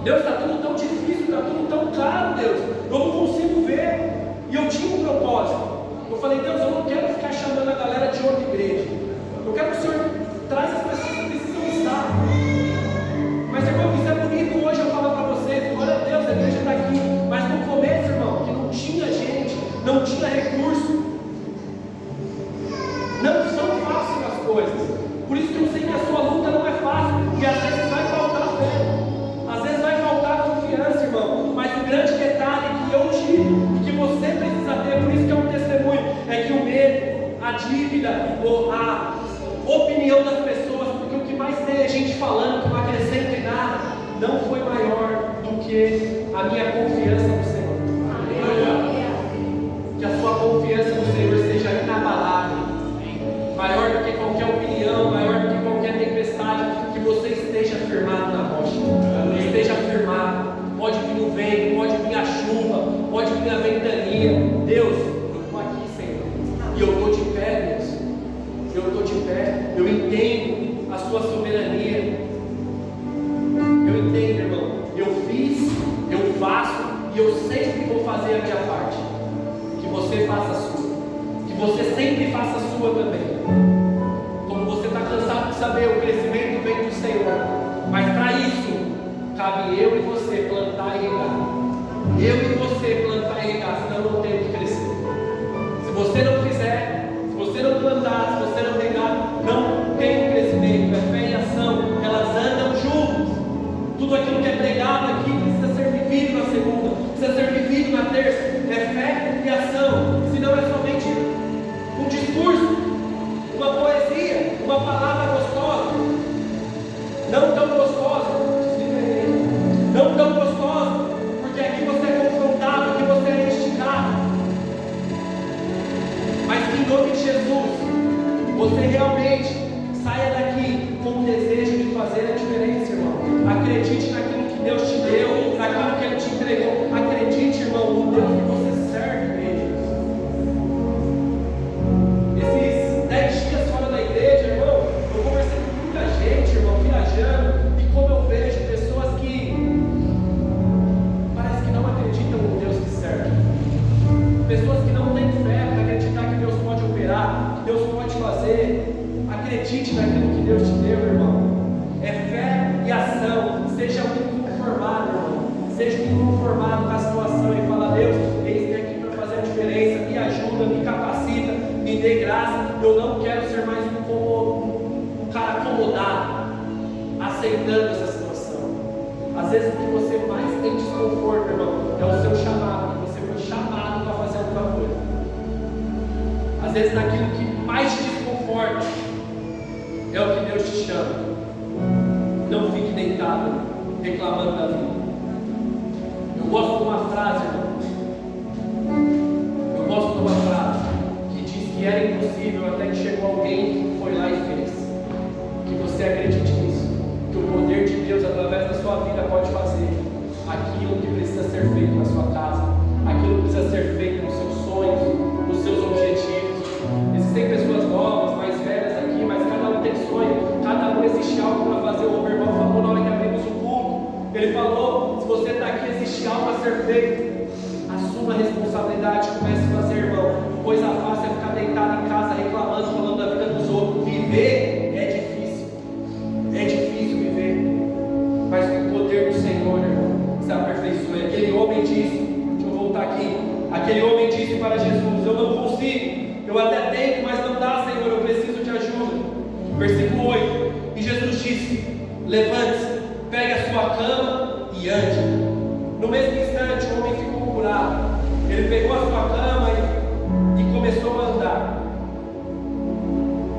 Deus, está tudo tão difícil, está tudo tão caro, Deus. Eu não consigo ver. E eu tinha um propósito. Eu falei, Deus, eu não quero ficar chamando a galera de outra igreja. Eu quero que o Senhor traz as pessoas que precisam estar. Mas, irmão, isso é bonito hoje eu falo para vocês. Glória a Deus, a igreja está aqui. Mas no começo, irmão, que não tinha gente, não tinha recurso. Não são fáceis as coisas. Por isso que eu sei que a sua luta não é fácil. E às vezes vai faltar fé. Às vezes vai faltar confiança, irmão. Mas o grande detalhe que eu tive e que você precisa ter, por isso que é um testemunho, é que o medo, a dívida, ou a opinião das pessoas, porque o que mais tem é gente falando que não acrescenta em nada, não foi maior do que a minha confiança no Senhor. Que a sua confiança no Senhor seja inabalável, maior do que qualquer opinião, maior do que qualquer tempestade, que você esteja firmado na rocha, esteja firmado. Pode vir o vento, pode vir a chuva, pode vir a ventania. Deus, eu estou aqui, Senhor, e eu estou de pé, Deus. Eu estou de pé, eu entendo a sua soberania. Eu entendo, irmão. Eu fiz, eu faço, e eu sempre vou fazer a minha parte. Que você faça a sua, que você sempre faça a sua também. Como você está cansado de saber, o crescimento vem do Senhor, mas para isso cabe eu e você plantar e regar. Eu e você plantar e regar, senão eu não tenho que crescer. Se você não fizer, se você não plantar, se você não regar, não tem crescimento. É fé e ação, elas andam juntas. Tudo aquilo que é pregado aqui precisa ser vivido na segunda, precisa ser vivido na terça. É fé e ação, senão é somente um discurso, uma poesia, uma palavra gostosa. não tão gostosa, não tão gostosa, porque aqui você é confrontado, aqui você é instigado, mas que em nome de Jesus, você realmente saia daqui com o desejo de fazer a diferença, irmão. Acredite naquilo que Deus te deu, naquilo que Ele te entregou. Acredite, irmão, no Deus que você serve, igreja. Esses 10 dias fora da igreja, irmão, eu conversei com muita gente, irmão, viajando, e como eu vejo pessoas que parece que não acreditam no Deus que serve. Pessoas que não têm fé para acreditar que Deus pode operar, que Deus pode fazer. Acredite naquilo que Deus te deu, irmão. É fé e ação. Seja um inconformado, irmão. Seja um inconformado com a situação e fala: Deus, eis-me aqui para fazer a diferença. Me ajuda, me capacita, me dê graça. Eu não quero ser mais um cara acomodado, aceitando essa situação. Às vezes o que você mais tem desconforto, irmão, é o seu chamado, que você foi chamado para fazer alguma coisa. Às vezes naquilo que mais te desconforta é o que Deus te chama. Não fique deitado reclamando da vida. Eu gosto de uma frase, irmão. Eu gosto de uma frase que diz que era impossível até que chegou alguém que foi lá e fez. Que você acredite nisso. Que o poder de Deus através da sua vida pode fazer aquilo que precisa ser feito na sua casa, aquilo que precisa ser feito nos seus sonhos, nos seus objetivos. Existem pessoas novas, mais velhas aqui, mas cada um tem sonho, cada um existe algo para fazer. O Roberval falou na hora que abrimos o culto, ele falou: se você está aqui, existe algo a ser feito, assuma a responsabilidade, comece a fazer, irmão. Coisa fácil é ficar deitado em casa reclamando, falando da vida dos outros. Viver é difícil viver, mas com o poder do Senhor, irmão, se aperfeiçoa. Aquele homem disse, deixa eu voltar aqui, aquele homem disse para Jesus: eu não consigo, eu até tento, mas não dá, Senhor, eu preciso de ajuda. Versículo 8, e Jesus disse: levante-se, pegue a sua cama e ande. No mesmo instante o homem ficou curado. Ele pegou a sua cama e começou a andar.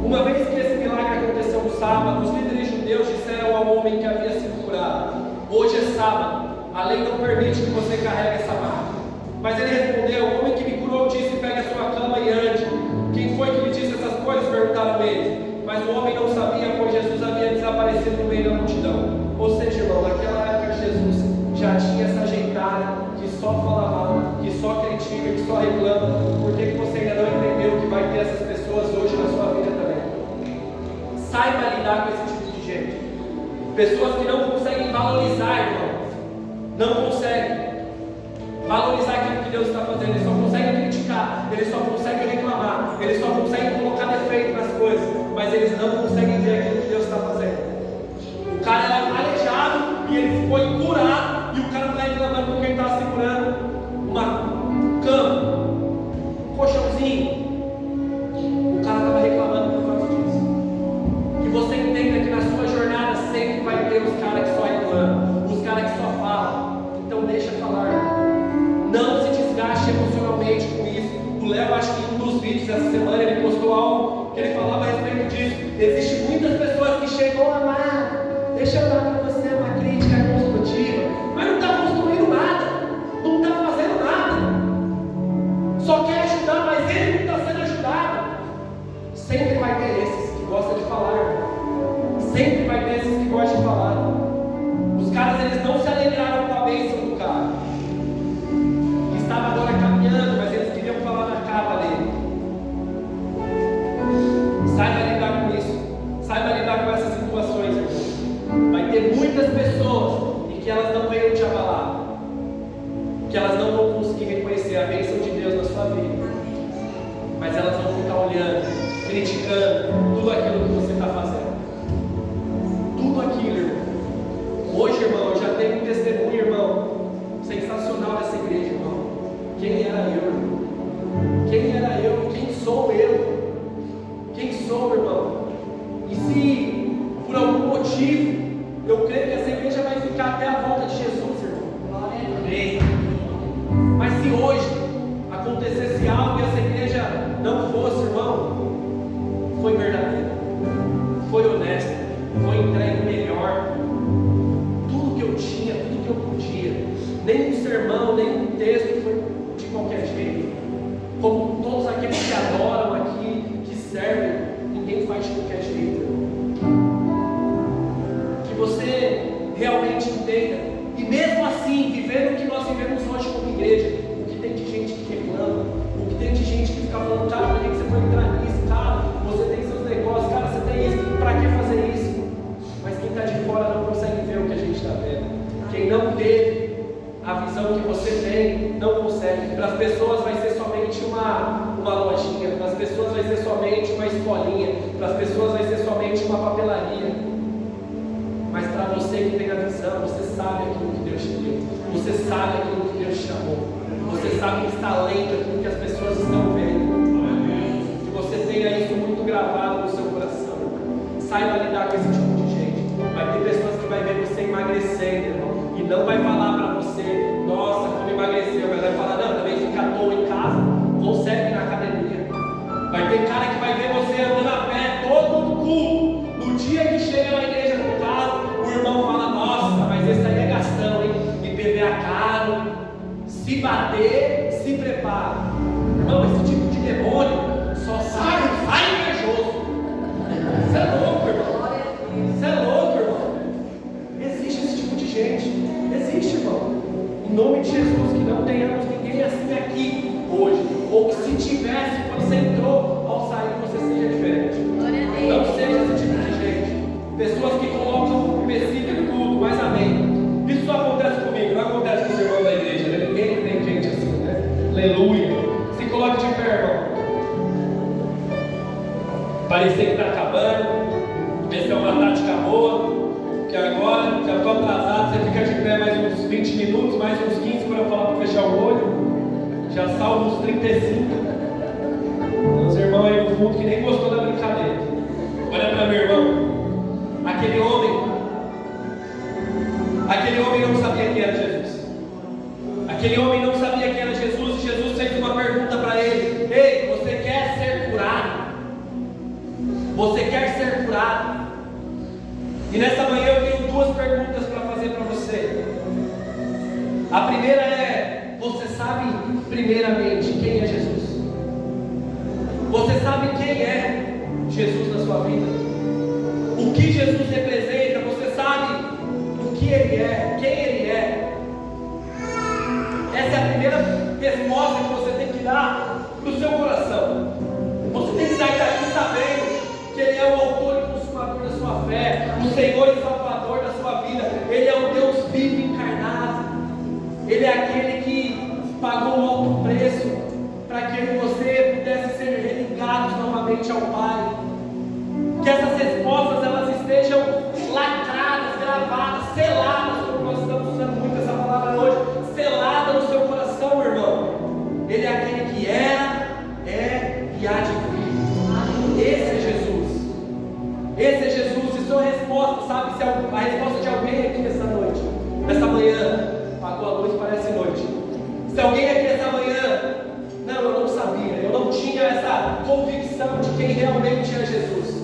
Uma vez que esse milagre aconteceu no sábado, os líderes judeus disseram ao homem que havia sido curado: hoje é sábado, a lei não permite que você carregue essa maca. Mas ele respondeu: o homem que me curou disse: pegue a sua cama e ande. Quem foi que lhe disse essas coisas? Perguntaram eles. Mas o homem não sabia, pois Jesus havia desaparecido no meio da multidão. Ou seja, irmão, naquela época Jesus já tinha essa gentalha que só fala mal, que só critica, que só reclama. Por que você ainda não entendeu que vai ter essas pessoas hoje na sua vida também? Saiba lidar com esse tipo de gente. Pessoas que não conseguem valorizar, irmão. Não conseguem valorizar aquilo que Deus está fazendo. Eles só conseguem criticar, eles só conseguem reclamar, eles só conseguem colocar defeito nas coisas, mas eles não conseguem ver aquilo que Deus está fazendo. O cara era aleijado e ele foi curado, e o cara está reclamando porque ele está segurando uma cama, um colchãozinho. O cara estava reclamando por causa disso. Que você entenda que na sua jornada sempre vai ter os caras que só reclamam, os caras que só falam. Então deixa falar. Não se desgaste emocionalmente com isso. O Léo, acho que em um dos vídeos dessa semana, ele postou algo que ele falava a respeito disso. Existem muitas pessoas que chegam: amar, deixa eu dar para você uma crítica construtiva, mas não está construindo nada, não está fazendo nada, só quer ajudar, mas ele não está sendo ajudado. Sempre vai ter esses que gostam de falar, sempre vai ter esses que gostam de falar. Os caras, eles não se alegraram com a bênção do cara, que estava agora caminhando, mas eles queriam falar na capa dele. Saiba lidar com isso, saiba lidar com essas situações, irmão. Vai ter muitas pessoas e que elas não venham te abalar, que elas não vão conseguir reconhecer a bênção de Deus na sua vida, mas elas vão ficar olhando, criticando tudo aquilo que você está fazendo, tudo aquilo, irmão. Hoje, irmão, eu já tenho um testemunho, irmão, sensacional dessa igreja, irmão. Quem era eu, irmão? Quem era eu? Quem sou eu? Quem sou, irmão? E se por algum motivo eu creio que essa igreja vai ficar até a volta de Jesus, irmão. Amém. Mas se hoje acontecesse algo e essa igreja não fosse, irmão, foi verdadeiro, foi honesto, foi entregue melhor, realmente do que é direito. Que você realmente entenda. E mesmo assim, vivendo o que nós vivemos hoje como igreja, o que tem de gente que reclama, o que tem de gente que fica falando, cara, por que você foi entrar nisso? Cara, você tem seus negócios, cara, você tem isso, pra que fazer isso? Mas quem está de fora não consegue ver o que a gente está vendo. Quem não teve a visão que você tem, não consegue. Para as pessoas vai ser somente uma lojinha, para as pessoas vai ser somente uma escolinha, para as pessoas vai ser somente uma papelaria. Mas para você que tem a visão, você sabe aquilo que Deus te deu, você sabe aquilo que Deus te chamou, você sabe que está além daquilo que as pessoas estão vendo. Que você tenha isso muito gravado no seu coração. Saiba lidar com esse tipo de gente. Vai ter pessoas que vai ver você emagrecendo, irmão, e não vai falar para você, nossa, como emagreceu, mas vai falar, não, também fica à toa em casa, consegue na academia. Vai ter cara que vai ver você andando a pé todo o culto. No dia que chega na igreja com o carro, o irmão fala, nossa, mas esse aí é gastão, hein? IPVA caro, se bater, se prepara. Irmão, esse tipo de demônio só sai invejoso. Você é louco, irmão. Você é louco, irmão. Existe esse tipo de gente. Existe, irmão. Em nome de Jesus, que não tenhamos ninguém assim aqui hoje. Ou que se tivesse, quando você entrou, ao sair, você seja diferente. Não seja esse tipo de gente. Pessoas que colocam empecilho em tudo, mas amém. Isso só acontece comigo, não acontece com os irmãos da igreja, né? Ninguém tem gente assim, né? Aleluia. Se coloque de pé, irmão. Parecer que está acabando. Essa é uma tática boa. Que agora, já estou atrasado, você fica de pé mais uns 20 minutos, mais uns 15 para eu falar para fechar o olho. Já salvo uns 35. Tem uns irmãos aí no fundo que nem gostou da brincadeira. Olha para meu irmão. Aquele homem não sabia quem era Jesus. Aquele homem não sabia quem era Jesus, e Jesus fez uma pergunta para ele: ei, você quer ser curado? Você quer ser curado? E nessa manhã eu tenho duas perguntas para fazer para você. A primeira é: você sabe primeiramente quem é Jesus? Você sabe quem é Jesus na sua vida? O que Jesus representa? Você sabe o que Ele é? Quem Ele é? Essa é a primeira resposta que você tem que dar para o seu coração. Você tem que sair daqui sabendo que Ele é o autor e consumador da sua fé, o Senhor e Salvador da sua vida. Ele é o Deus vivo encarnado. Ele é aquele que pagou um alto preço para que eu e você pudesse ser religados novamente ao Pai. Que essas respostas elas estejam lacradas, gravadas, seladas, como nós estamos usando muito essa palavra hoje, selada no seu coração, irmão. Ele é aquele que era, é e há de vir. Esse é Jesus. Esse é Jesus. E sua resposta, sabe? Se a resposta de alguém aqui nessa noite, nessa manhã, apagou a luz, parece noite. Se alguém aqui essa manhã, não, eu não sabia, eu não tinha essa convicção de quem realmente é Jesus.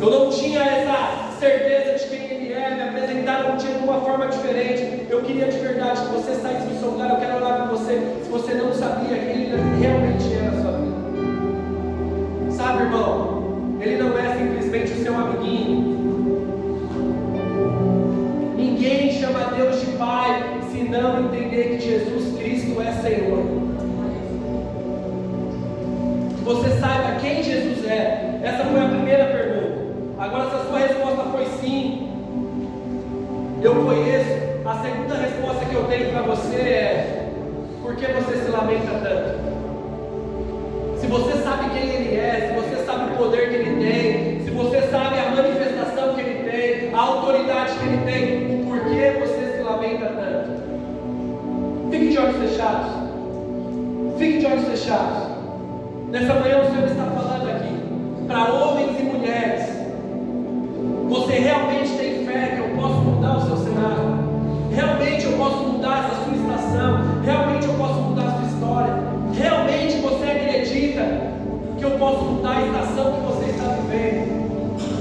Eu não tinha essa certeza de quem Ele é, me apresentaram de uma forma diferente. Eu queria de verdade que você saísse do seu lugar. Eu quero orar com você. Se você não sabia quem Ele realmente é na sua vida, sabe, irmão, Ele não é simplesmente o seu amiguinho. Ninguém chama Deus de Pai se não entender que Jesus Cristo é Senhor. Que você saiba quem Jesus é. Essa foi a primeira pergunta. Agora, se a sua resposta foi sim, eu conheço, a segunda resposta que eu tenho para você é: por que você se lamenta tanto? Se você sabe quem Ele é, se você sabe o poder que Ele tem, se você sabe a manifestação que Ele tem, a autoridade que Ele tem, o porquê você se lamenta tanto? Fique de olhos fechados. Fique de olhos fechados. Nessa manhã o Senhor está falando aqui para homens e mulheres. Você realmente tem fé que eu posso mudar o seu cenário? Realmente eu posso mudar essa sua estação? Realmente eu posso mudar a sua história? Realmente você acredita que eu posso mudar a estação que você está vivendo?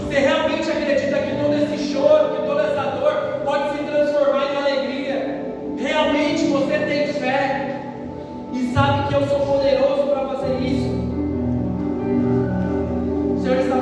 Você realmente acredita que todo esse choro, que toda essa dor pode se transformar em alegria? Realmente você tem fé e sabe que eu sou poderoso para fazer isso? O Senhor está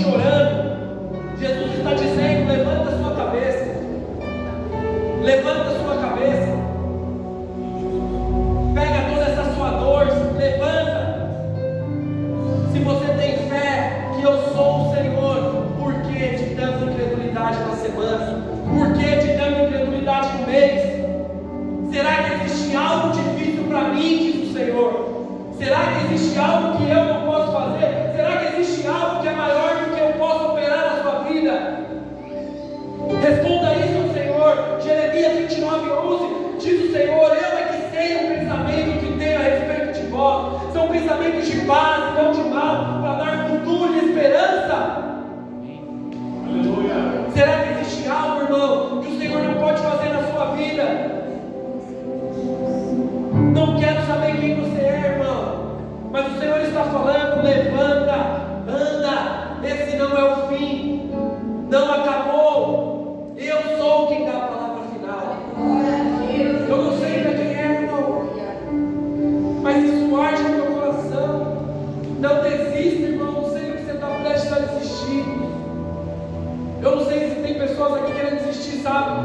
chorando, Jesus está dizendo: levanta a sua cabeça, levanta a sua cabeça, pega toda essa sua dor, levanta. Se você tem fé que eu sou o Senhor, por que te dando incredulidade na semana? Por que te dando incredulidade no mês? Será que existe algo difícil para mim, diz o Senhor? Será que existe algo que eu não posso fazer? Será que existe algo que é maior do que eu posso operar na sua vida? Responda isso ao Senhor. Jeremias 29:11 diz o Senhor: eu é que sei o pensamento que tenho a respeito de vós. São pensamentos de paz e não de mal, para dar futuro e esperança. Aleluia. Será que existe algo, irmão, que o Senhor não pode fazer na sua vida? Não quero saber quem você é, irmão, mas o Senhor está falando: levanta, anda, esse não é o fim, não acabou. Eu sou quem dá a palavra final. Eu não sei para quem é, irmão, mas isso arde no meu coração. Não desista, irmão, não sei o que você está prestes a desistir. Eu não sei se tem pessoas aqui querendo desistir, sabe,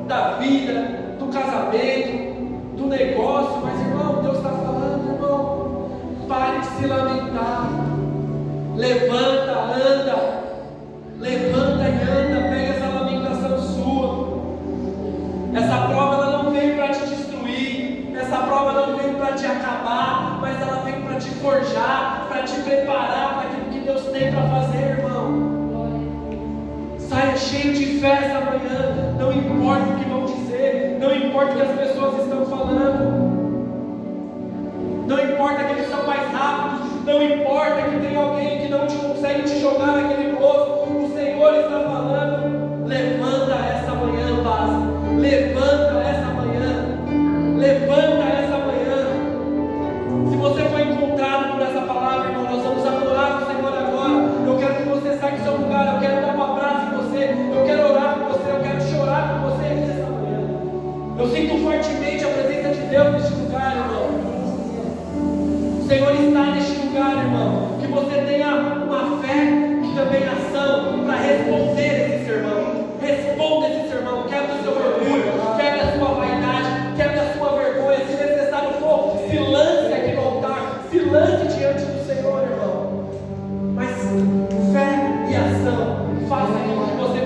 da vida, do casamento, do negócio, mas irmão, Deus está falando, irmão, pare de se lamentar, levanta, anda, levanta e anda, pega essa lamentação sua. Essa prova ela não veio para te destruir, essa prova não veio para te acabar, mas ela veio para te forjar, para te preparar para aquilo que Deus tem para fazer, irmão. Saia cheio de fé essa manhã, não importa o que vão dizer, não importa o que as pessoas estão falando, não importa que eles são mais rápidos, não importa que tem alguém que não consegue te jogar naquele poço. O Senhor está falando: levanta essa manhã, base, levanta essa manhã, levanta essa manhã. Se você foi encontrado por essa palavra, irmão, nós vamos adorar o Senhor agora. Eu quero que você saia do seu lugar, eu quero dar um abraço em você, eu quero orar por você, eu quero chorar por você nessa manhã. Eu sinto fortemente a presença de Deus neste lugar, irmão. O Senhor está neste lugar, irmão. Que você tenha uma fé e também ação para responder esse sermão. Responda esse sermão. Quebra o seu orgulho, quebra a sua vaidade, quebra a sua vergonha. Se necessário for, se lance aqui no altar, se lance diante do Senhor, irmão. Mas fé e ação, faça aquilo que você